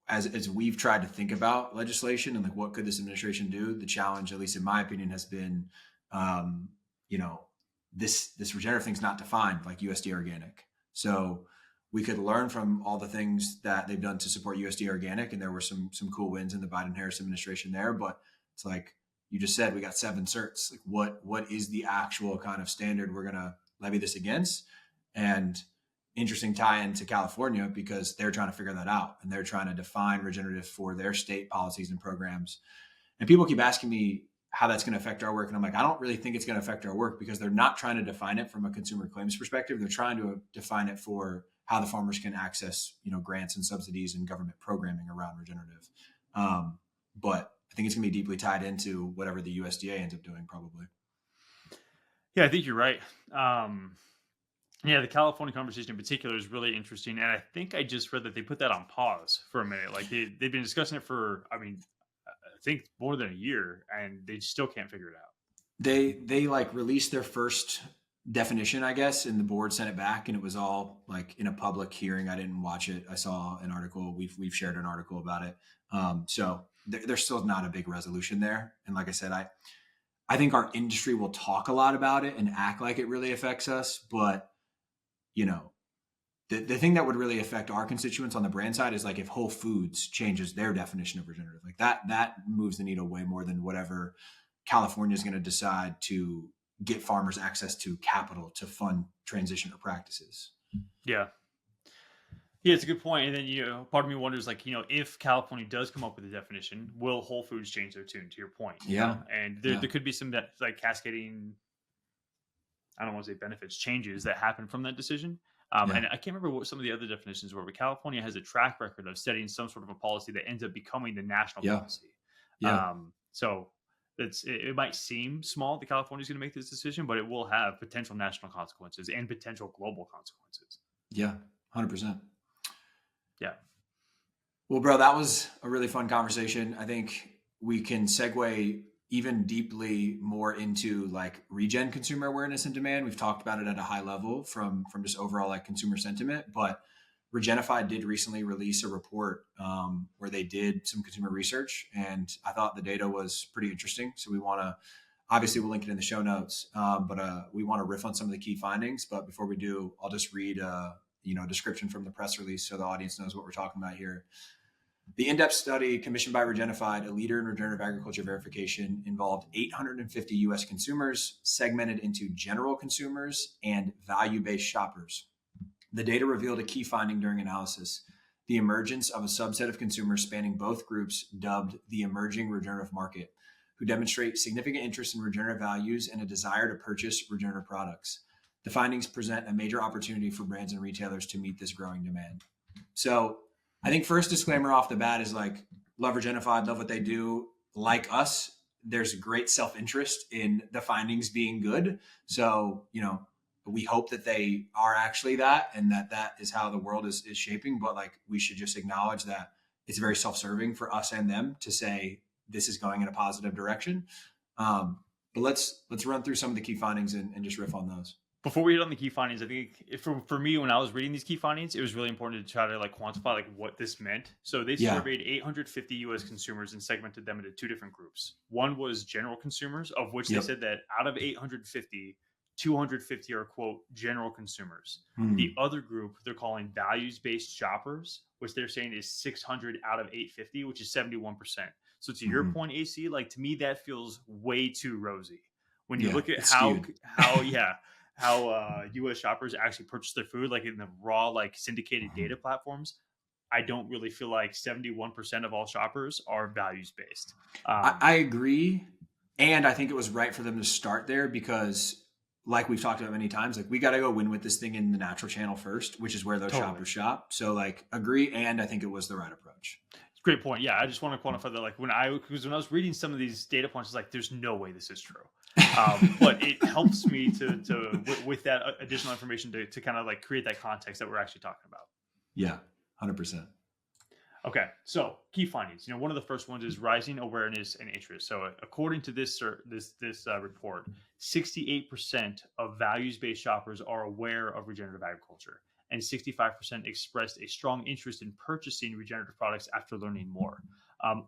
as we've tried to think about legislation and like what could this administration do, the challenge, at least in my opinion, has been, um, you know, this regenerative thing's not defined like USDA organic. So we could learn from all the things that they've done to support USDA organic, and there were some cool wins in the Biden Harris administration there. But it's like you just said, we got 7 certs. Like what is the actual kind of standard we're gonna levy this against? And interesting tie into California because they're trying to figure that out and they're trying to define regenerative for their state policies and programs. And people keep asking me how that's going to affect our work. And I'm like, I don't really think it's going to affect our work because they're not trying to define it from a consumer claims perspective. They're trying to define it for how the farmers can access, grants and subsidies and government programming around regenerative. But I think it's going to be deeply tied into whatever the USDA ends up doing, probably. Yeah, I think you're right. Yeah, the California conversation in particular is really interesting, and I think I just read that they put that on pause for a minute. Like they've been discussing it for, I mean, I think more than a year, and they still can't figure it out. They like released their first definition, I guess, and the board sent it back, and it was all like in a public hearing. I didn't watch it. I saw an article. We've shared an article about it. So there's still not a big resolution there. And like I said, I think our industry will talk a lot about it and act like it really affects us, but you know, the thing that would really affect our constituents on the brand side is like if Whole Foods changes their definition of regenerative, like that moves the needle way more than whatever California is going to decide to get farmers access to capital to fund transition or practices. Yeah. Yeah, it's a good point. And then, part of me wonders, like, if California does come up with a definition, will Whole Foods change their tune, to your point? Yeah. And there could be some that, like, cascading, I don't want to say benefits, changes that happen from that decision. And I can't remember what some of the other definitions were, but California has a track record of setting some sort of a policy that ends up becoming the national policy. Yeah. So it might seem small that California is going to make this decision, but it will have potential national consequences and potential global consequences. Yeah. 100%. Yeah. Well, bro, that was a really fun conversation. I think we can segue even deeply more into like regen consumer awareness and demand. We've talked about it at a high level from just overall like consumer sentiment, but Regenified did recently release a report where they did some consumer research, and I thought the data was pretty interesting. So we want to, obviously we'll link it in the show notes, but we want to riff on some of the key findings. But before we do, I'll just read a description from the press release so the audience knows what we're talking about here. The in-depth study commissioned by Regenified, a leader in regenerative agriculture verification, involved 850 U.S. consumers segmented into general consumers and value-based shoppers. The data revealed a key finding during analysis: the emergence of a subset of consumers spanning both groups dubbed the emerging regenerative market, who demonstrate significant interest in regenerative values and a desire to purchase regenerative products. The findings present a major opportunity for brands and retailers to meet this growing demand. So I think first disclaimer off the bat is like, love Regenified, love what they do. Like us, there's great self-interest in the findings being good. So, we hope that they are actually that, and that is how the world is shaping. But like, we should just acknowledge that it's very self-serving for us and them to say this is going in a positive direction. But let's run through some of the key findings and just riff on those. Before we hit on the key findings, I think for me, when I was reading these key findings, it was really important to try to like quantify like what this meant. So they surveyed 850 U.S. consumers and segmented them into two different groups. One was general consumers, of which they said that out of 850, 250 are, quote, general consumers. The other group they're calling values-based shoppers, which they're saying is 600 out of 850, which is 71%. So to your point, AC, like to me, that feels way too rosy. When you look at how U.S. shoppers actually purchase their food, like in the raw, like syndicated data platforms, I don't really feel like 71% of all shoppers are values-based. I agree. And I think it was right for them to start there because, like we've talked about many times, like we got to go win with this thing in the natural channel first, which is where those shoppers shop. So like agree. And I think it was the right approach. Great point. Yeah. I just want to quantify that. Like when I was reading some of these data points, it's like, there's no way this is true. But it helps me to with that additional information to kind of like create that context that we're actually talking about. Yeah. 100%. Okay, so key findings. One of the first ones is rising awareness and interest. So, according to this report, 68% of values-based shoppers are aware of regenerative agriculture, and 65% expressed a strong interest in purchasing regenerative products after learning more.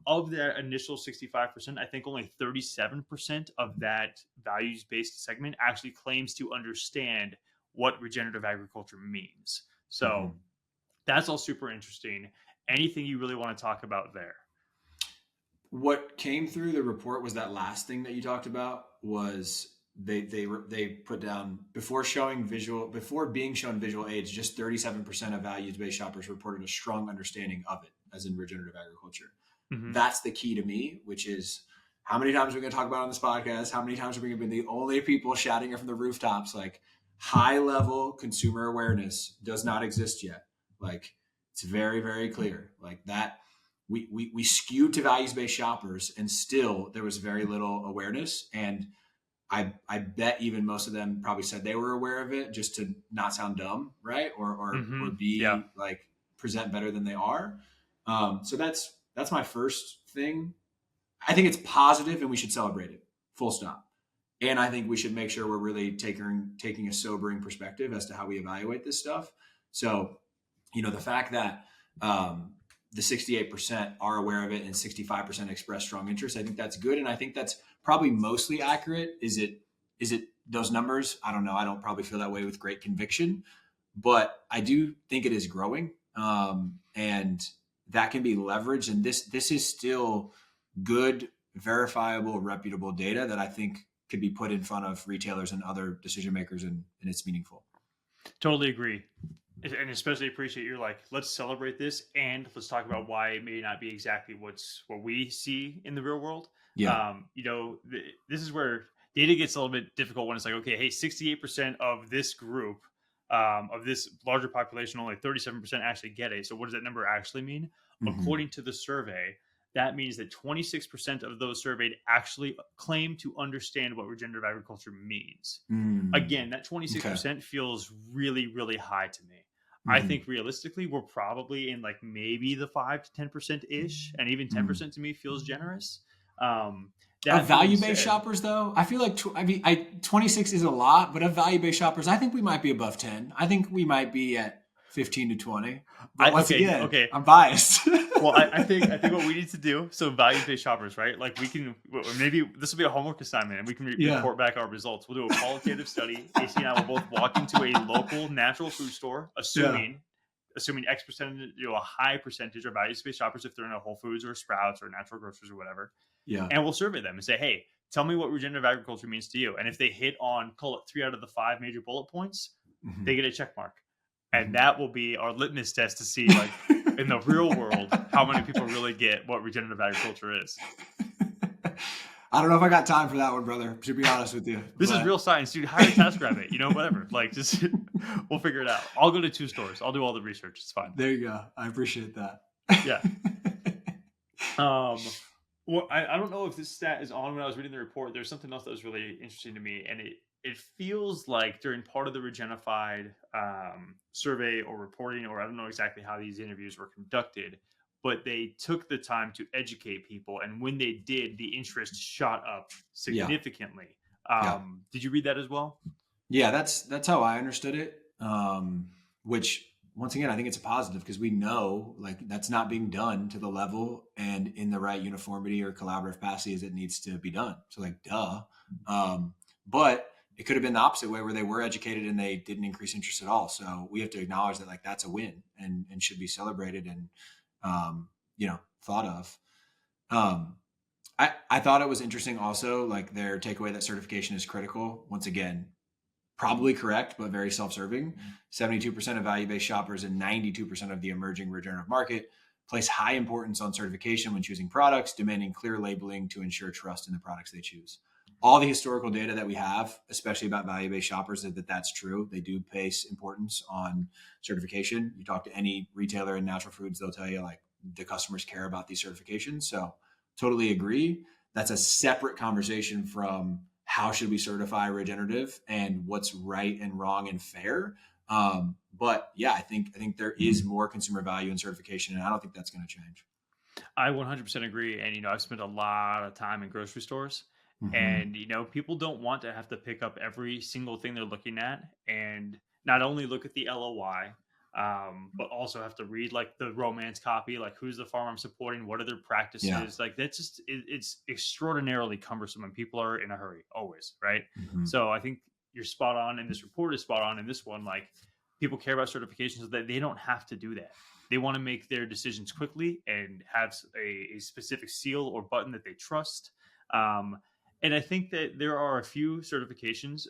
Of that initial 65%, I think only 37% of that values-based segment actually claims to understand what regenerative agriculture means. So, that's all super interesting. Anything you really want to talk about there? What came through the report was that last thing that you talked about was they put down before being shown visual aids, just 37% of values-based shoppers reported a strong understanding of it, as in regenerative agriculture. That's the key to me, which is how many times are we going to talk about it on this podcast? How many times are we going to be the only people shouting it from the rooftops? Like, high level consumer awareness does not exist yet. Like, it's very, very clear like that we skewed to values-based shoppers and still there was very little awareness. And I bet even most of them probably said they were aware of it just to not sound dumb, right? Or be like present better than they are. So that's my first thing. I think it's positive and we should celebrate it, full stop. And I think we should make sure we're really taking a sobering perspective as to how we evaluate this stuff. So, the fact that the 68% are aware of it and 65% express strong interest, I think that's good. And I think that's probably mostly accurate. Is it those numbers? I don't know. I don't probably feel that way with great conviction, but I do think it is growing. And that can be leveraged. And this is still good, verifiable, reputable data that I think could be put in front of retailers and other decision makers, and it's meaningful. Totally agree. And especially appreciate you're like, let's celebrate this and let's talk about why it may not be exactly what we see in the real world. Yeah. This is where data gets a little bit difficult when it's like, okay, hey, 68% of this group, of this larger population, only 37% actually get it. So what does that number actually mean? According to the survey, that means that 26% of those surveyed actually claim to understand what regenerative agriculture means. Again, that 26% feels really, really high to me. I think realistically, we're probably in like maybe the 5 to 10% ish, and even 10% to me feels generous. Of value-based shoppers, though, I feel like 26 is a lot, but of value-based shoppers, I think we might be above 10. I think we might be at 15 to 20. But I'm biased. Well, I think what we need to do, so value-based shoppers, right? Like maybe this will be a homework assignment and we can report back our results. We'll do a qualitative study. AC and I will both walk into a local natural food store, assuming X percentage, a high percentage are values-based shoppers if they're in a Whole Foods or Sprouts or Natural Grocers or whatever. Yeah. And we'll survey them and say, hey, tell me what regenerative agriculture means to you. And if they hit on, call it 3 out of the 5 major bullet points, they get a check mark. And that will be our litmus test to see, like, in the real world, how many people really get what regenerative agriculture is. I don't know if I got time for that one, brother, to be honest with you. This is real science, dude. Hire a TaskRabbit, whatever. Like, just we'll figure it out. I'll go to 2 stores. I'll do all the research. It's fine. There you go. I appreciate that. Yeah. Well, I don't know if this stat is on when I was reading the report. There's something else that was really interesting to me, and it feels like during part of the Regenified survey or reporting, or I don't know exactly how these interviews were conducted, but they took the time to educate people, and when they did, the interest shot up Yeah. significantly. Yeah. Did you read that as well? Yeah, that's how I understood it. Which once again, I think it's a positive because we know like that's not being done to the level and in the right uniformity or collaborative capacity as it needs to be done. So like, duh. But it could have been the opposite way where they were educated and they didn't increase interest at all. So we have to acknowledge that like that's a win and should be celebrated and thought of. Um, I thought it was interesting also, like their takeaway that certification is critical. Once again, probably correct, but very self-serving. 72% of value-based shoppers and 92% of the emerging regenerative market place high importance on certification when choosing products, demanding clear labeling to ensure trust in the products they choose. All the historical data that we have, especially about value-based shoppers, is that that's true. They do place importance on certification. You talk to any retailer in natural foods, they'll tell you like the customers care about these certifications. So totally agree. That's a separate conversation from how should we certify regenerative and what's right and wrong and fair. But yeah, I think there is more consumer value in certification, and I don't think that's going to change. I 100% agree. And, I've spent a lot of time in grocery stores. Mm-hmm. And, people don't want to have to pick up every single thing they're looking at and not only look at the LOI, but also have to read like the romance copy, like who's the farm I'm supporting, what are their Yeah. practices. Like that's just, it's extraordinarily cumbersome and people are in a hurry always. Right. Mm-hmm. So I think you're spot on. And this report is spot on in this one. Like people care about certifications so that they don't have to do that. They want to make their decisions quickly and have a specific seal or button that they trust. Um, and I think that there are a few certifications,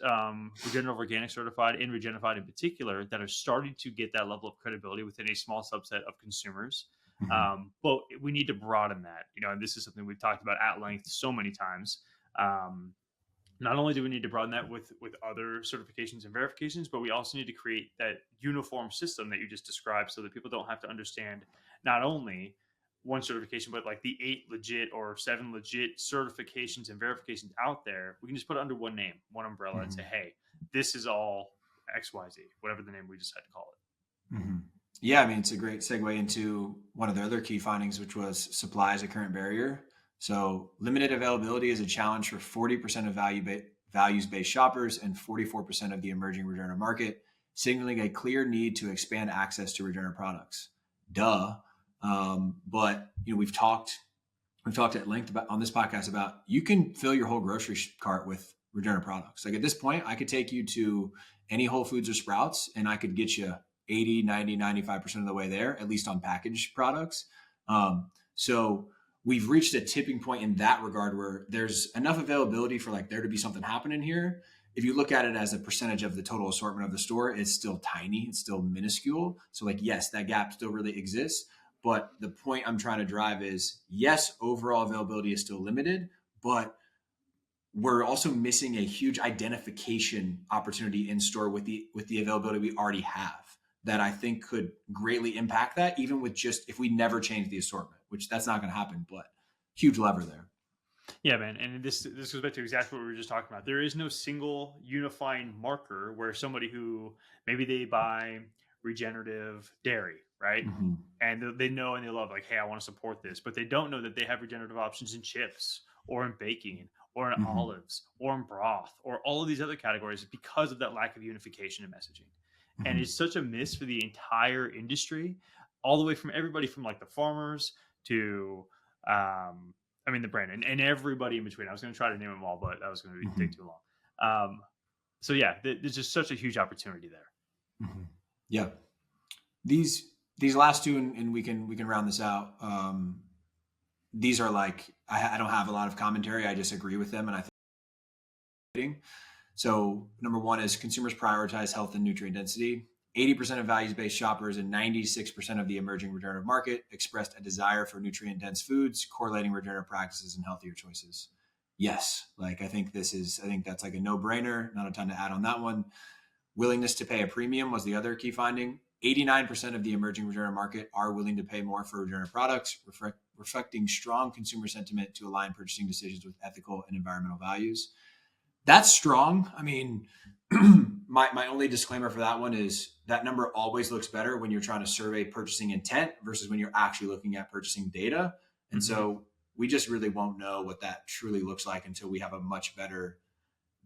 Regenerative Organic Certified and Regenified in particular, that are starting to get that level of credibility within a small subset of consumers. Mm-hmm. But we need to broaden that, and this is something we've talked about at length so many times. Not only do we need to broaden that with other certifications and verifications, but we also need to create that uniform system that you just described so that people don't have to understand not only one certification, but like the 8 legit or 7 legit certifications and verifications out there. We can just put it under one name, one umbrella, and Mm-hmm. say, hey, this is all XYZ, whatever the name we decide to call it. Mm-hmm. Yeah, I mean, it's a great segue into one of the other key findings, which was supply is a current barrier. So limited availability is a challenge for 40% of values-based shoppers and 44% of the emerging regenerative market, signaling a clear need to expand access to regenerative products. Duh. But we've talked at length about on this podcast about you can fill your whole grocery cart with regenerative products. Like at this point, I could take you to any Whole Foods or Sprouts and I could get you 80, 90, 95% of the way there, at least on packaged products. So we've reached a tipping point in that regard where there's enough availability for like there to be something happening here. If you look at it as a percentage of the total assortment of the store, it's still tiny, it's still minuscule. So like, yes, that gap still really exists. But the point I'm trying to drive is yes, overall availability is still limited, but we're also missing a huge identification opportunity in store with the availability we already have that I think could greatly impact that, even with just if we never change the assortment, which that's not going to happen, but huge lever there. Yeah, man, and this goes back to exactly what we were just talking about. There is no single unifying marker where somebody who maybe they buy regenerative dairy, right? Mm-hmm. And they know and they love like, hey, I want to support this, but they don't know that they have regenerative options in chips or in baking or in Mm-hmm. olives or in broth or all of these other categories because of that lack of unification and messaging. And Mm-hmm. it's such a miss for the entire industry, all the way from everybody from like the farmers to the brand and everybody in between. I was going to try to name them all, but that was going to Mm-hmm. take too long. So yeah, there's just such a huge opportunity there. Mm-hmm. Yeah, these last two, and we can round this out. These are like I don't have a lot of commentary. I just agree with them, and I think so. Number one is consumers prioritize health and nutrient density. 80% of values-based shoppers and 96% of the emerging regenerative market expressed a desire for nutrient-dense foods, correlating regenerative practices and healthier choices. Yes, like I think that's like a no-brainer. Not a ton to add on that one. Willingness to pay a premium was the other key finding. 89% of the emerging regenerative market are willing to pay more for regenerative products, reflecting strong consumer sentiment to align purchasing decisions with ethical and environmental values. That's strong. I mean, my only disclaimer for that one is that number always looks better when you're trying to survey purchasing intent versus when you're actually looking at purchasing data. And so we just really won't know what that truly looks like until we have a much better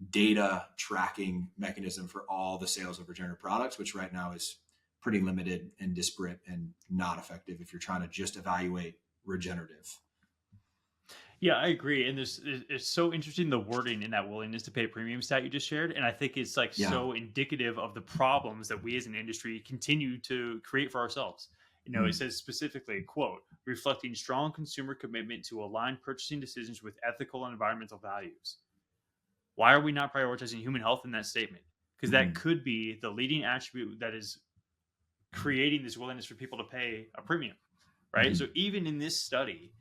data tracking mechanism for all the sales of regenerative products, which right now is pretty limited and disparate and not effective if you're trying to just evaluate regenerative. Yeah, I agree. And it's so interesting the wording in that willingness to pay premium stat you just shared. And I think it's like so indicative of the problems that we as an industry continue to create for ourselves. It says specifically, quote, reflecting strong consumer commitment to align purchasing decisions with ethical and environmental values. Why are we not prioritizing human health in that statement? Because that could be the leading attribute that is creating this willingness for people to pay a premium, right? So even in this study,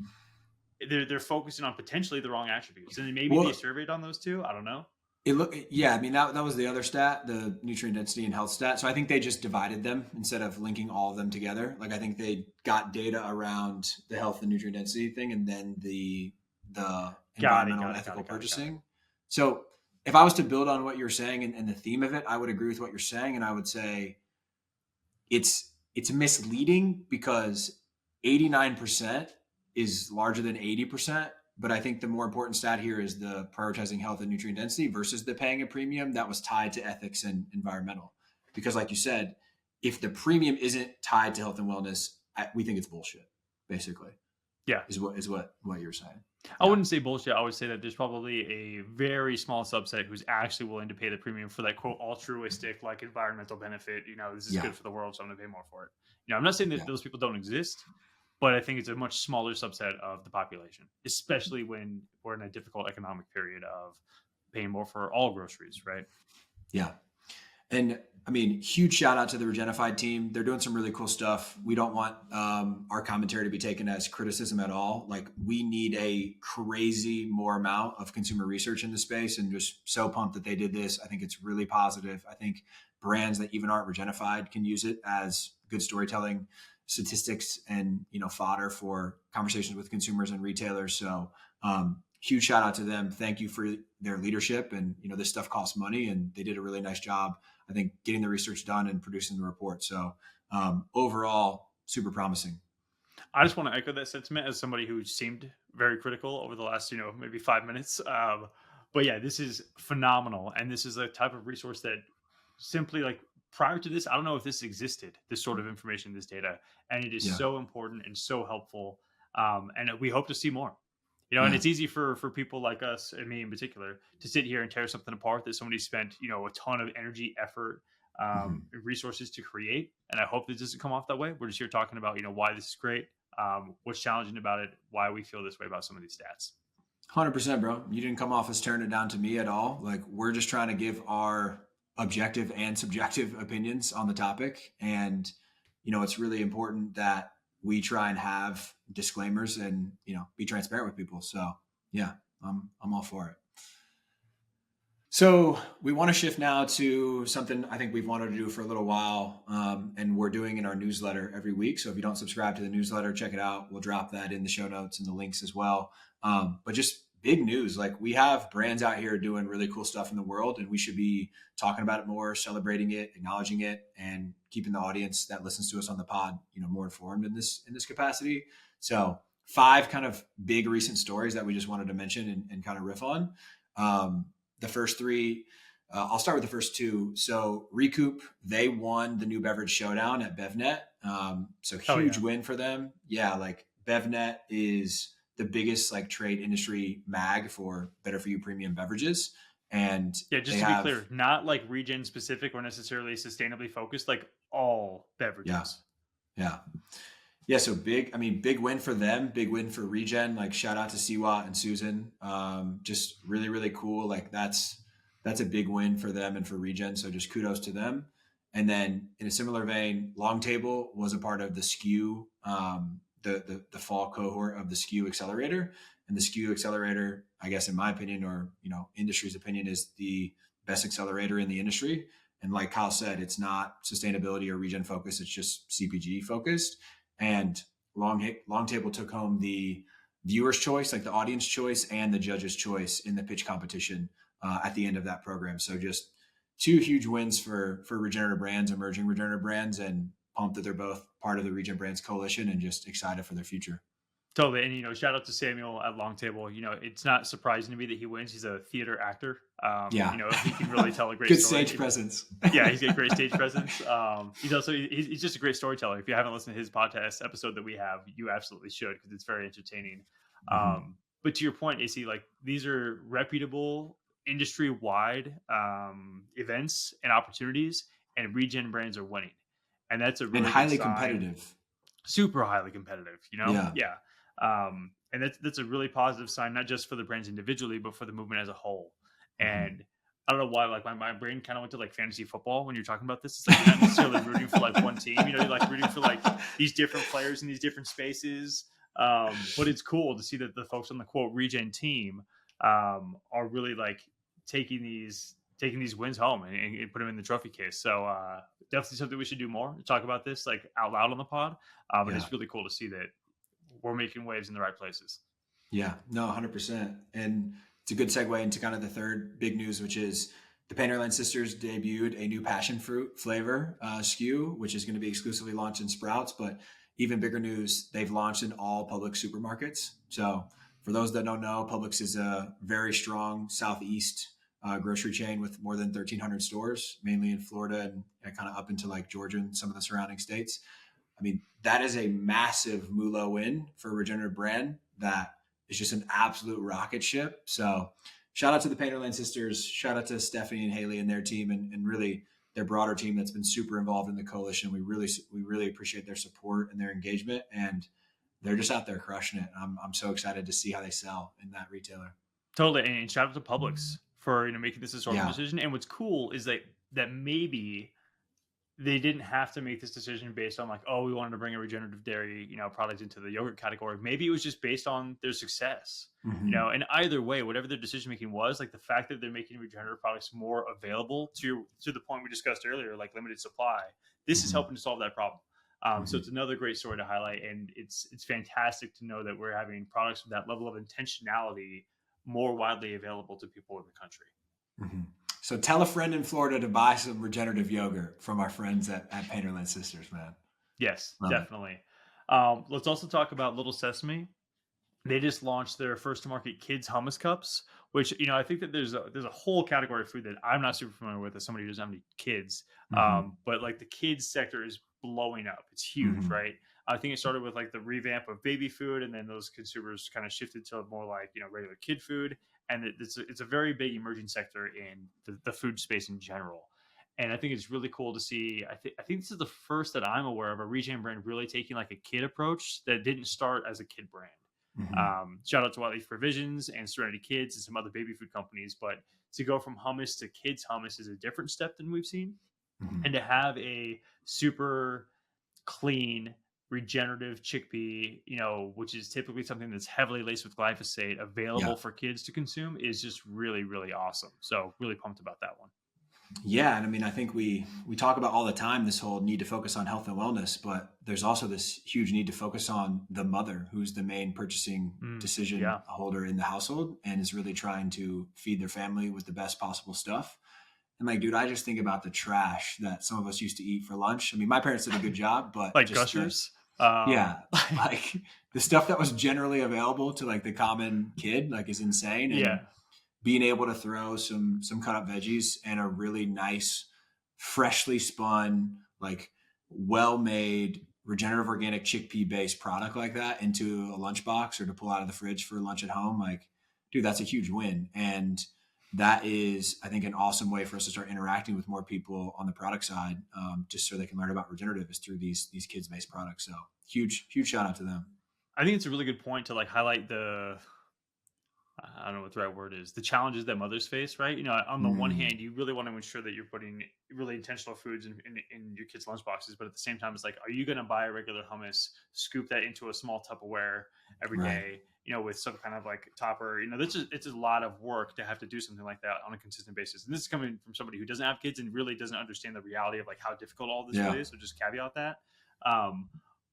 they're focusing on potentially the wrong attributes, and maybe they surveyed on those too. I don't know. I mean, that was the other stat, the nutrient density and health stat. So I think they just divided them instead of linking all of them together. Like I think they got data around the health and nutrient density thing, and then the environmental and ethical purchasing. So if I was to build on what you're saying and the theme of it, I would agree with what you're saying, and I would say it's misleading because 89% is larger than 80%. But I think the more important stat here is the prioritizing health and nutrient density versus the paying a premium that was tied to ethics and environmental. Because like you said, if the premium isn't tied to health and wellness, we think it's bullshit, basically. Yeah. Is what you're saying. I wouldn't say bullshit. I would say that there's probably a very small subset who's actually willing to pay the premium for that quote altruistic, like environmental benefit. This is good for the world, so I'm going to pay more for it. I'm not saying that those people don't exist, but I think it's a much smaller subset of the population, especially when we're in a difficult economic period of paying more for all groceries, right? Yeah. And I mean, huge shout out to the Regenified team. They're doing some really cool stuff. We don't want our commentary to be taken as criticism at all. Like we need a crazy more amount of consumer research in the space, and just so pumped that they did this. I think it's really positive. I think brands that even aren't Regenified can use it as good storytelling, statistics, and fodder for conversations with consumers and retailers. So huge shout out to them. Thank you for their leadership. And this stuff costs money, and they did a really nice job, I think, getting the research done and producing the report. So overall, super promising. I just want to echo that sentiment as somebody who seemed very critical over the last maybe 5 minutes. But yeah, this is phenomenal, and this is a type of resource that simply, like, prior to this, I don't know if this existed, this sort of information, this data, and it is so important and so helpful. And we hope to see more, and it's easy for people like us, and me in particular, to sit here and tear something apart that somebody spent, a ton of energy, effort, resources to create. And I hope this doesn't come off that way. We're just here talking about, why this is great, what's challenging about it, why we feel this way about some of these stats. 100%, bro. You didn't come off as tearing it down to me at all. Like, we're just trying to give our objective and subjective opinions on the topic. And, it's really important that we try and have disclaimers and, be transparent with people. So yeah, I'm all for it. So we want to shift now to something I think we've wanted to do for a little while. And we're doing in our newsletter every week. So if you don't subscribe to the newsletter, check it out. We'll drop that in the show notes and the links as well. But just big news. Like, we have brands out here doing really cool stuff in the world, and we should be talking about it more, celebrating it, acknowledging it, and keeping the audience that listens to us on the pod, more informed in this capacity. So 5 kind of big recent stories that we just wanted to mention and kind of riff on. The first 3, I'll start with the first 2. So Recoup, they won the New Beverage Showdown at BevNet. So huge win for them. Yeah, like BevNet is the biggest trade industry mag for better for you premium beverages. And just to be clear, not like ReGen specific or necessarily sustainably focused, like all beverages. Yeah. So big win for them, big win for ReGen. Like, shout out to Siwa and Susan. Just really, really cool. Like, that's a big win for them and for ReGen. So just kudos to them. And then in a similar vein, Long Table was a part of the SKU, the fall cohort of the SKU Accelerator. And the SKU Accelerator, I guess, in my opinion, or industry's opinion, is the best accelerator in the industry. And like Kyle said, it's not sustainability or ReGen focused, it's just CPG focused. And Long Table took home the viewer's choice, like the audience choice, and the judge's choice in the pitch competition at the end of that program. So just two huge wins for regenerative brands, emerging regenerative brands, and pumped that they're both part of the Regen Brands Coalition and just excited for their future. Totally, and shout out to Samuel at Long Table. It's not surprising to me that he wins. He's a theater actor. Yeah. He can really tell a great Good story. stage presence. Yeah, he's got great stage presence. He's just a great storyteller. If you haven't listened to his podcast episode that we have, you absolutely should, because it's very entertaining. But to your point, AC, like, these are reputable industry-wide events and opportunities, and Regen brands are winning, and that's a really and good highly sign. competitive. Super highly competitive, Yeah. And that's a really positive sign, not just for the brands individually, but for the movement as a whole. And I don't know why, like, my brain kind of went to like fantasy football when you're talking about this. It's like you're not necessarily rooting for like one team, you're like rooting for like these different players in these different spaces. But it's cool to see that the folks on the quote Regen team are really like taking these wins home and put them in the trophy case. So definitely something we should do more, talk about this like out loud on the pod. But it's really cool to see that we're making waves in the right places. Yeah, no, 100%. And it's a good segue into kind of the third big news, which is the Painterland Sisters debuted a new passion fruit flavor SKU, which is going to be exclusively launched in Sprouts. But even bigger news, they've launched in all Publix supermarkets. So for those that don't know, Publix is a very strong Southeast grocery chain with more than 1,300 stores, mainly in Florida and kind of up into like Georgia and some of the surrounding states. I mean, that is a massive MULO win for a regenerative brand that is just an absolute rocket ship. So shout out to the Painterland Sisters. Shout out to Stephanie and Haley and their team and really their broader team that's been super involved in the coalition. We really appreciate their support and their engagement, and they're just out there crushing it. I'm so excited to see how they sell in that retailer. Totally. And shout out to Publix for making this assortment decision. And what's cool is that maybe they didn't have to make this decision based on like, oh, we wanted to bring a regenerative dairy, product into the yogurt category. Maybe it was just based on their success, and either way, whatever their decision making was, like the fact that they're making regenerative products more available to the point we discussed earlier, like limited supply, this is helping to solve that problem. So it's another great story to highlight, and it's fantastic to know that we're having products with that level of intentionality more widely available to people in the country. So tell a friend in Florida to buy some regenerative yogurt from our friends at Painterland Sisters, man. Yes, definitely. Let's also talk about Little Sesame. They just launched their first to market kids hummus cups, which, I think that there's a whole category of food that I'm not super familiar with as somebody who doesn't have any kids. But like the kids sector is blowing up. It's huge, right? I think it started with like the revamp of baby food, and then those consumers kind of shifted to more like, regular kid food. And it's a very big emerging sector in the food space in general. And I think it's really cool to see. I think this is the first that I'm aware of a Regen brand really taking like a kid approach that didn't start as a kid brand. Shout out to White Leaf Provisions and Serenity Kids and some other baby food companies. But to go from hummus to kids hummus is a different step than we've seen. And to have a super clean regenerative chickpea, which is typically something that's heavily laced with glyphosate, available for kids to consume, is just really, really awesome. So really pumped about that one. Yeah. And I mean, I think we talk about all the time this whole need to focus on health and wellness, but there's also this huge need to focus on the mother, who's the main purchasing decision holder in the household and is really trying to feed their family with the best possible stuff. And like, dude, I just think about the trash that some of us used to eat for lunch. I mean, my parents did a good job, but like Gushers. Like the stuff that was generally available to like the common kid, like, is insane. And being able to throw some cut up veggies and a really nice, freshly spun, like well-made regenerative organic chickpea based product like that into a lunchbox or to pull out of the fridge for lunch at home, like, dude, that's a huge win. And that is, I think, an awesome way for us to start interacting with more people on the product side, just so they can learn about regenerative is through these kids-based products. So huge shout out to them. I think it's a really good point to like highlight I don't know what the right word is, the challenges that mothers face, right? On the one hand, you really want to ensure that you're putting really intentional foods in your kids' lunchboxes, but at the same time, it's like, are you going to buy a regular hummus, scoop that into a small Tupperware every day, with some kind of like topper? It's a lot of work to have to do something like that on a consistent basis. And this is coming from somebody who doesn't have kids and really doesn't understand the reality of like how difficult all this really is. So just caveat that.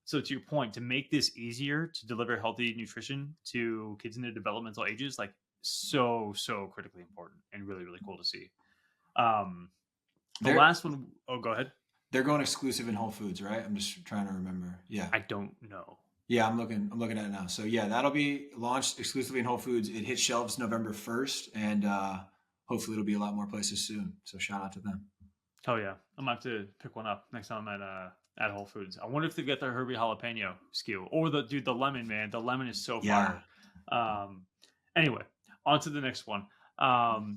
So to your point, to make this easier to deliver healthy nutrition to kids in their developmental ages, like so critically important and really really cool to see. The They're last one, oh, go ahead. they're going exclusive in Whole Foods, right? I'm just trying to remember. Yeah. I don't know. Yeah, I'm looking at it now. So yeah, that'll be launched exclusively in Whole Foods. It hits shelves November 1st, and hopefully it'll be a lot more places soon. So shout out to them. Oh yeah, I'm gonna have to pick one up next time I'm at Whole Foods. I wonder if they get the Herbie jalapeno SKU or the lemon, man. The lemon is so Yeah. fire. Anyway, on to the next one.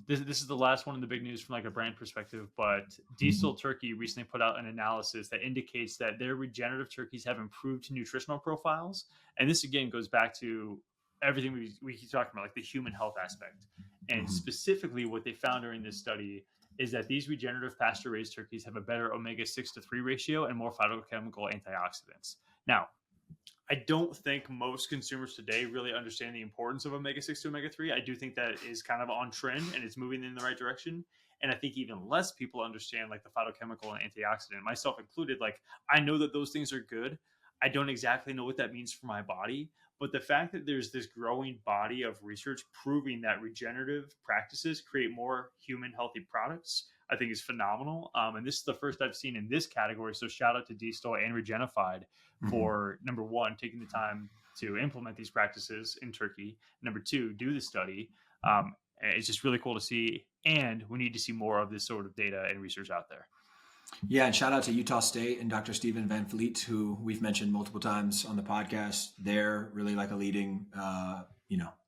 This is the last one in the big news from like a brand perspective, but Diesel Turkey recently put out an analysis that indicates that their regenerative turkeys have improved nutritional profiles. And this again goes back to everything we keep talking about, like the human health aspect. And specifically what they found during this study is that these regenerative pasture-raised turkeys have a better omega-6 to 3 ratio and more phytochemical antioxidants. Now, I don't think most consumers today really understand the importance of omega-6 to omega-3. I do think that is kind of on trend and it's moving in the right direction. And I think even less people understand like the phytochemical and antioxidant, myself included. Like, I know that those things are good. I don't exactly know what that means for my body. But the fact that there's this growing body of research proving that regenerative practices create more human healthy products, I think is phenomenal. And this is the first I've seen in this category. So shout out to D-Store and Regenified for number one, taking the time to implement these practices in Turkey. Number two, do the study. It's just really cool to see. And we need to see more of this sort of data and research out there. Yeah, and shout out to Utah State and Dr. Stephen Van Fleet, who we've mentioned multiple times on the podcast. They're really like a leading,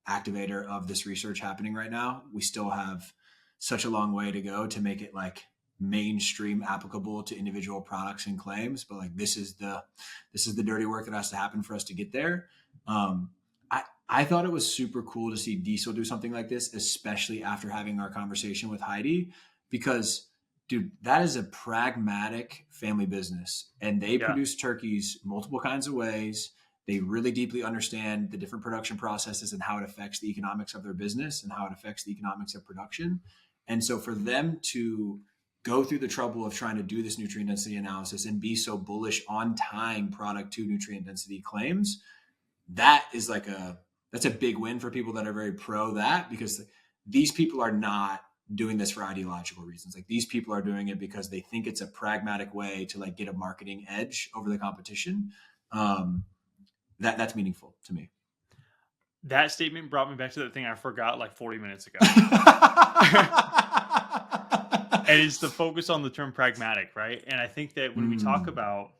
activator of this research happening right now. We still have such a long way to go to make it like mainstream applicable to individual products and claims, but like this is the dirty work that has to happen for us to get there. I thought it was super cool to see Diesel do something like this, especially after having our conversation with Heidi, because dude, that is a pragmatic family business, and they produce turkeys multiple kinds of ways. They really deeply understand the different production processes and how it affects the economics of their business and how it affects the economics of production. And so for them to go through the trouble of trying to do this nutrient density analysis and be so bullish on tying product to nutrient density claims, that is like that's a big win for people that are very pro that, because these people are not doing this for ideological reasons. Like, these people are doing it because they think it's a pragmatic way to like get a marketing edge over the competition. That's meaningful to me. That statement brought me back to the thing I forgot like 40 minutes ago. And it's the focus on the term pragmatic, right? And I think that when we talk about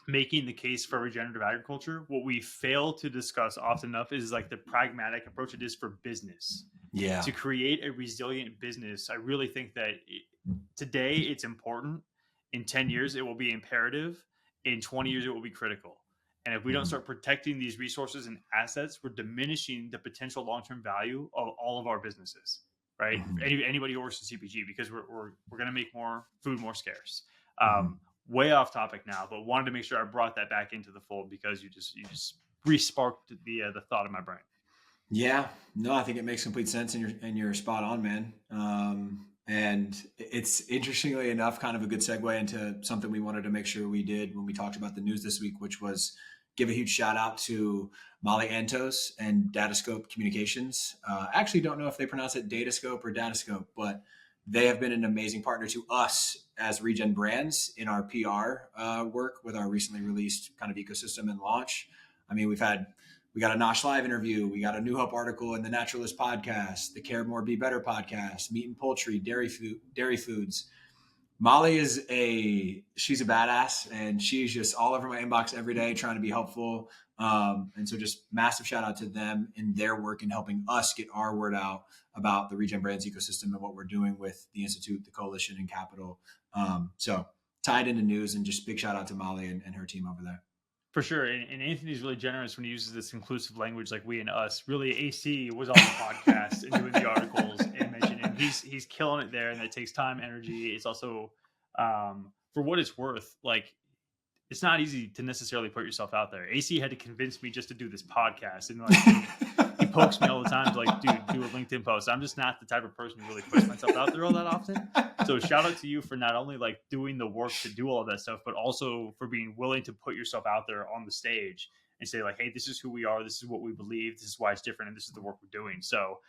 making the case for regenerative agriculture, what we fail to discuss often enough is like the pragmatic approach it is for business. Yeah. To create a resilient business, I really think that today it's important. In 10 years, it will be imperative. In 20 years, it will be critical. And if we don't start protecting these resources and assets, we're diminishing the potential long-term value of all of our businesses, right? Anybody who works in CPG, because we're going to make more food more scarce. Way off topic now, but wanted to make sure I brought that back into the fold because you just re-sparked the thought in my brain. Yeah, no, I think it makes complete sense, and you're spot on, man. And it's, interestingly enough, kind of a good segue into something we wanted to make sure we did when we talked about the news this week, which was give a huge shout out to Molly Antos and Datascope Communications. I actually don't know if they pronounce it Datascope or Datascope, but they have been an amazing partner to us as ReGen brands in our PR work with our recently released kind of ecosystem and launch. I mean, we got a Nosh Live interview. We got a New Hope article in the Naturalist podcast, the Care More Be Better podcast, meat and poultry, dairy foods. Molly she's a badass, and she's just all over my inbox every day trying to be helpful. And so just massive shout out to them and their work in helping us get our word out about the ReGen Brands ecosystem and what we're doing with the Institute, the Coalition, and Capital. So tied into news, and just big shout out to Molly and her team over there. For sure. And Anthony's really generous when he uses this inclusive language, like we and us. Really, AC was on the podcast and doing the articles and mentioning him. He's killing it there, and that takes time, energy. It's also, for what it's worth, like, it's not easy to necessarily put yourself out there. AC had to convince me just to do this podcast. And like, he pokes me all the time, like, dude, do a LinkedIn post. I'm just not the type of person who really puts myself out there all that often. So shout out to you for not only like doing the work to do all of that stuff, but also for being willing to put yourself out there on the stage and say like, hey, this is who we are. This is what we believe. This is why it's different. And this is the work we're doing. So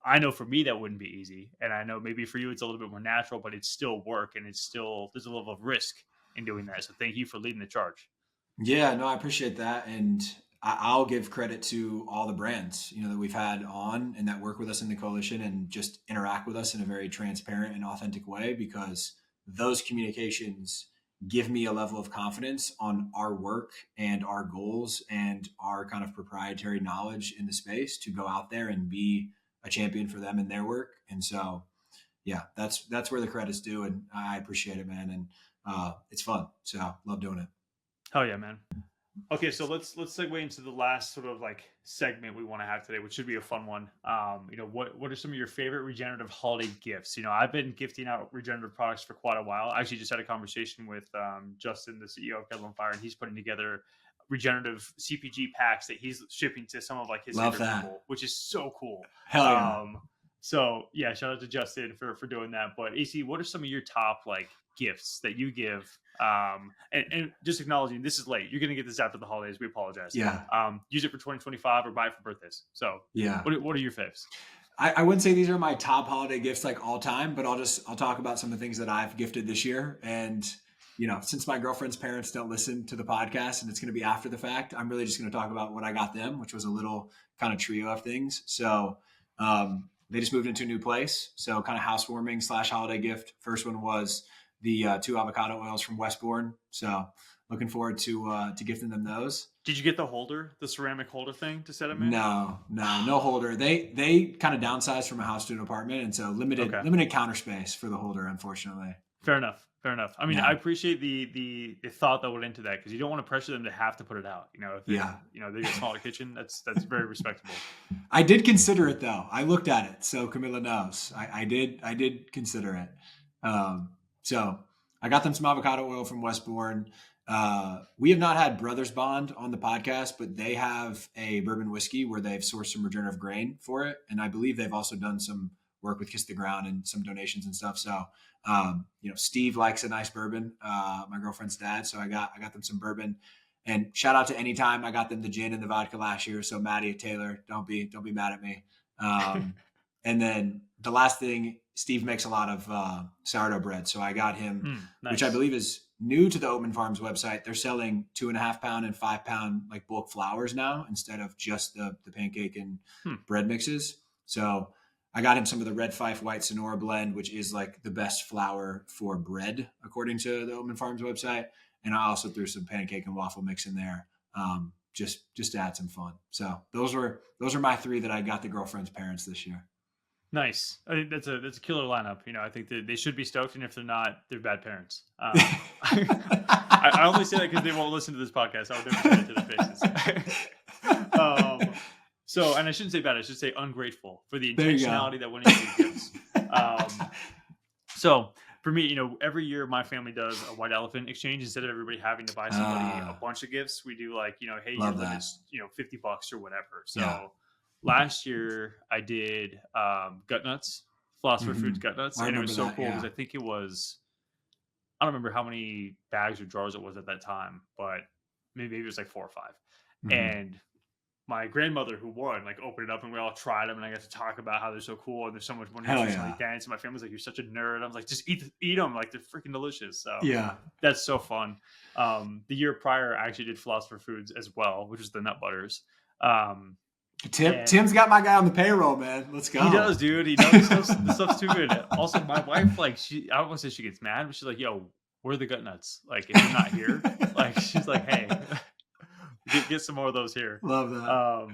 I know for me that wouldn't be easy. And I know maybe for you it's a little bit more natural, but it's still work and it's still, there's a level of risk in doing that. So thank you for leading the charge. Yeah, no, I appreciate that. And I'll give credit to all the brands, that we've had on and that work with us in the coalition and just interact with us in a very transparent and authentic way, because those communications give me a level of confidence on our work and our goals and our kind of proprietary knowledge in the space to go out there and be a champion for them in their work. And so, yeah, that's where the credit's due. And I appreciate it, man. And it's fun. So love doing it. Hell yeah, man. Okay, so let's segue into the last sort of like segment we want to have today, which should be a fun one. What are some of your favorite regenerative holiday gifts? I've been gifting out regenerative products for quite a while. I actually just had a conversation with Justin, the CEO of Kettle on Fire, and he's putting together regenerative CPG packs that he's shipping to some of like his favorite people, which is so cool. Hell yeah. So yeah, shout out to Justin for doing that. But AC, what are some of your top like gifts that you give? And just acknowledging this is late. You're going to get this after the holidays. We apologize. Yeah. Use it for 2025 or buy it for birthdays. So yeah. What are your faves? I wouldn't say these are my top holiday gifts like all time, but I'll talk about some of the things that I've gifted this year. And, since my girlfriend's parents don't listen to the podcast and it's going to be after the fact, I'm really just going to talk about what I got them, which was a little kind of trio of things. So, they just moved into a new place. So kind of housewarming / holiday gift. First one was the 2 avocado oils from Westbourne. So looking forward to gifting them those. Did you get the holder, the ceramic holder thing to set them in? No holder. They kind of downsized from a house to an apartment. And so limited counter space for the holder, unfortunately. Fair enough. I mean, I appreciate the thought that went into that, because you don't want to pressure them to have to put it out. If they get a smaller kitchen, that's very respectable. I did consider it though. I looked at it, so Camilla knows. I did consider it. So I got them some avocado oil from Westbourne. We have not had Brothers Bond on the podcast, but they have a bourbon whiskey where they've sourced some regenerative grain for it, and I believe they've also done some work with Kiss the Ground and some donations and stuff. So, Steve likes a nice bourbon, my girlfriend's dad. So I got them some bourbon, and shout out to Anytime. I got them the gin and the vodka last year. So Maddie, Taylor, don't be mad at me. And then the last thing, Steve makes a lot of sourdough bread. So I got him, nice. Which I believe is new to the Oatman Farms website. They're selling 2.5 pound and 5 pound like bulk flours now, instead of just the pancake and bread mixes. So I got him some of the Red Fife White Sonora blend, which is like the best flour for bread, according to the Oatman Farms website. And I also threw some pancake and waffle mix in there, just to add some fun. So those are my 3 that I got the girlfriend's parents this year. Nice. I think that's a killer lineup. I think that they should be stoked, and if they're not, they're bad parents. I only say that because they won't listen to this podcast. I would never say it to their faces. So, and I shouldn't say bad, I should say ungrateful for the intentionality that went into these gifts. So for me, every year my family does a white elephant exchange. Instead of everybody having to buy somebody a bunch of gifts, we do like, hey, your limit's, $50 or whatever. So last year I did gut nuts, Philosopher Foods gut nuts. And it was so cool because I think it was, I don't remember how many bags or jars it was at that time, but maybe it was like 4 or 5. And my grandmother who won, like, opened it up and we all tried them, and I got to talk about how they're so cool and there's so much more nutritionally dense. And my family's like, "You're such a nerd." I was like, "Just eat them, like they're freaking delicious." So that's so fun. The year prior, I actually did Philosopher Foods as well, which is the nut butters. Tim's got my guy on the payroll, man. Let's go. He does, dude. He knows the stuff's too good. Also, my wife, like, I don't want to say she gets mad, but she's like, "Yo, where are the gut nuts? Like, if you're not here," like, she's like, "Hey, get some more of those here." Love that.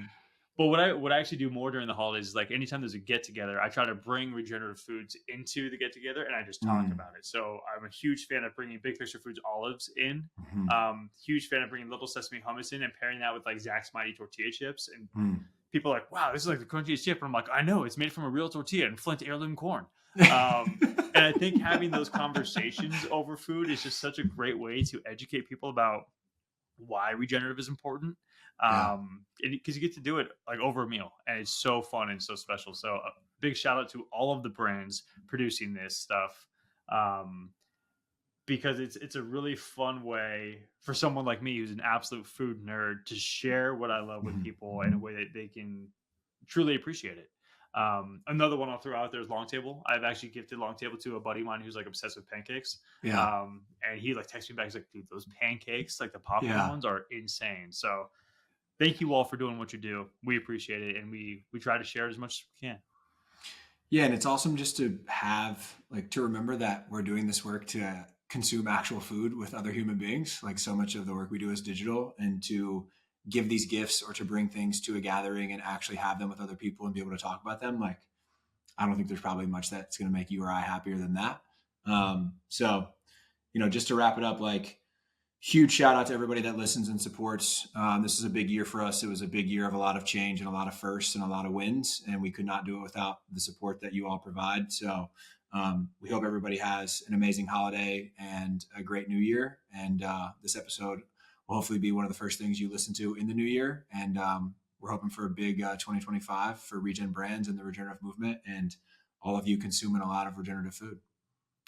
But what I actually do more during the holidays is, like, anytime there's a get together, I try to bring regenerative foods into the get together, and I just talk about it. So I'm a huge fan of bringing Big Picture Foods olives in. Huge fan of bringing Little Sesame hummus in and pairing that with like Zach's Mighty tortilla chips. And people are like, "Wow, this is like the crunchiest chip." And I'm like, "I know, it's made from a real tortilla and Flint heirloom corn." And I think having those conversations over food is just such a great way to educate people about why regenerative is important. Yeah. Because you get to do it like over a meal, and it's so fun and so special. So a big shout out to all of the brands producing this stuff. Um, because it's a really fun way for someone like me who's an absolute food nerd to share what I love with Mhm. people in a way that they can truly appreciate it. Another one I'll throw out there is Long Table. I've actually gifted Long Table to a buddy of mine who's like obsessed with pancakes. Yeah. And he like texted me back. He's like, dude, those pancakes, like the popcorn Yeah. ones, are insane. So thank you all for doing what you do. We appreciate it, and we try to share it as much as we can. Yeah. And it's awesome just to have, like, to remember that we're doing this work to consume actual food with other human beings. Like, so much of the work we do is digital, and to give these gifts or to bring things to a gathering and actually have them with other people and be able to talk about them. Like, I don't think there's probably much that's going to make you or I happier than that. So, just to wrap it up, like, huge shout out to everybody that listens and supports. This is a big year for us. It was a big year of a lot of change and a lot of firsts and a lot of wins, and we could not do it without the support that you all provide. So we hope everybody has an amazing holiday and a great new year. And this episode will hopefully be one of the first things you listen to in the new year. And we're hoping for a big 2025 for Regen Brands and the regenerative movement, and all of you consuming a lot of regenerative food.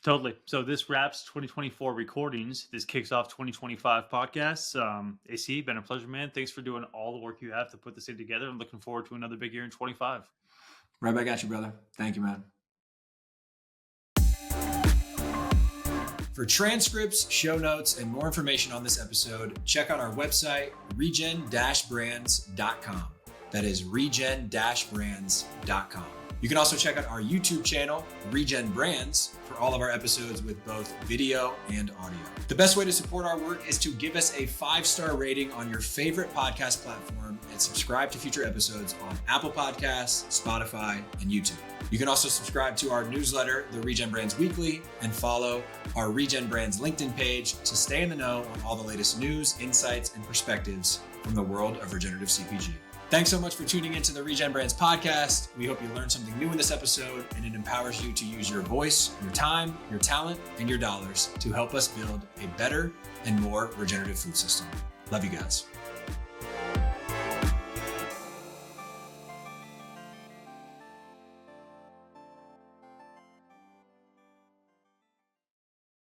Totally. So this wraps 2024 recordings. This kicks off 2025 podcasts. AC, been a pleasure, man. Thanks for doing all the work you have to put this thing together. I'm looking forward to another big year in 25. Right back at you, brother. Thank you, man. For transcripts, show notes, and more information on this episode, check out our website, regen-brands.com. That is regen-brands.com. You can also check out our YouTube channel, Regen Brands, for all of our episodes with both video and audio. The best way to support our work is to give us a 5-star rating on your favorite podcast platform and subscribe to future episodes on Apple Podcasts, Spotify, and YouTube. You can also subscribe to our newsletter, the Regen Brands Weekly, and follow our Regen Brands LinkedIn page to stay in the know on all the latest news, insights, and perspectives from the world of regenerative CPG. Thanks so much for tuning into the Regen Brands podcast. We hope you learned something new in this episode, and it empowers you to use your voice, your time, your talent, and your dollars to help us build a better and more regenerative food system. Love you guys.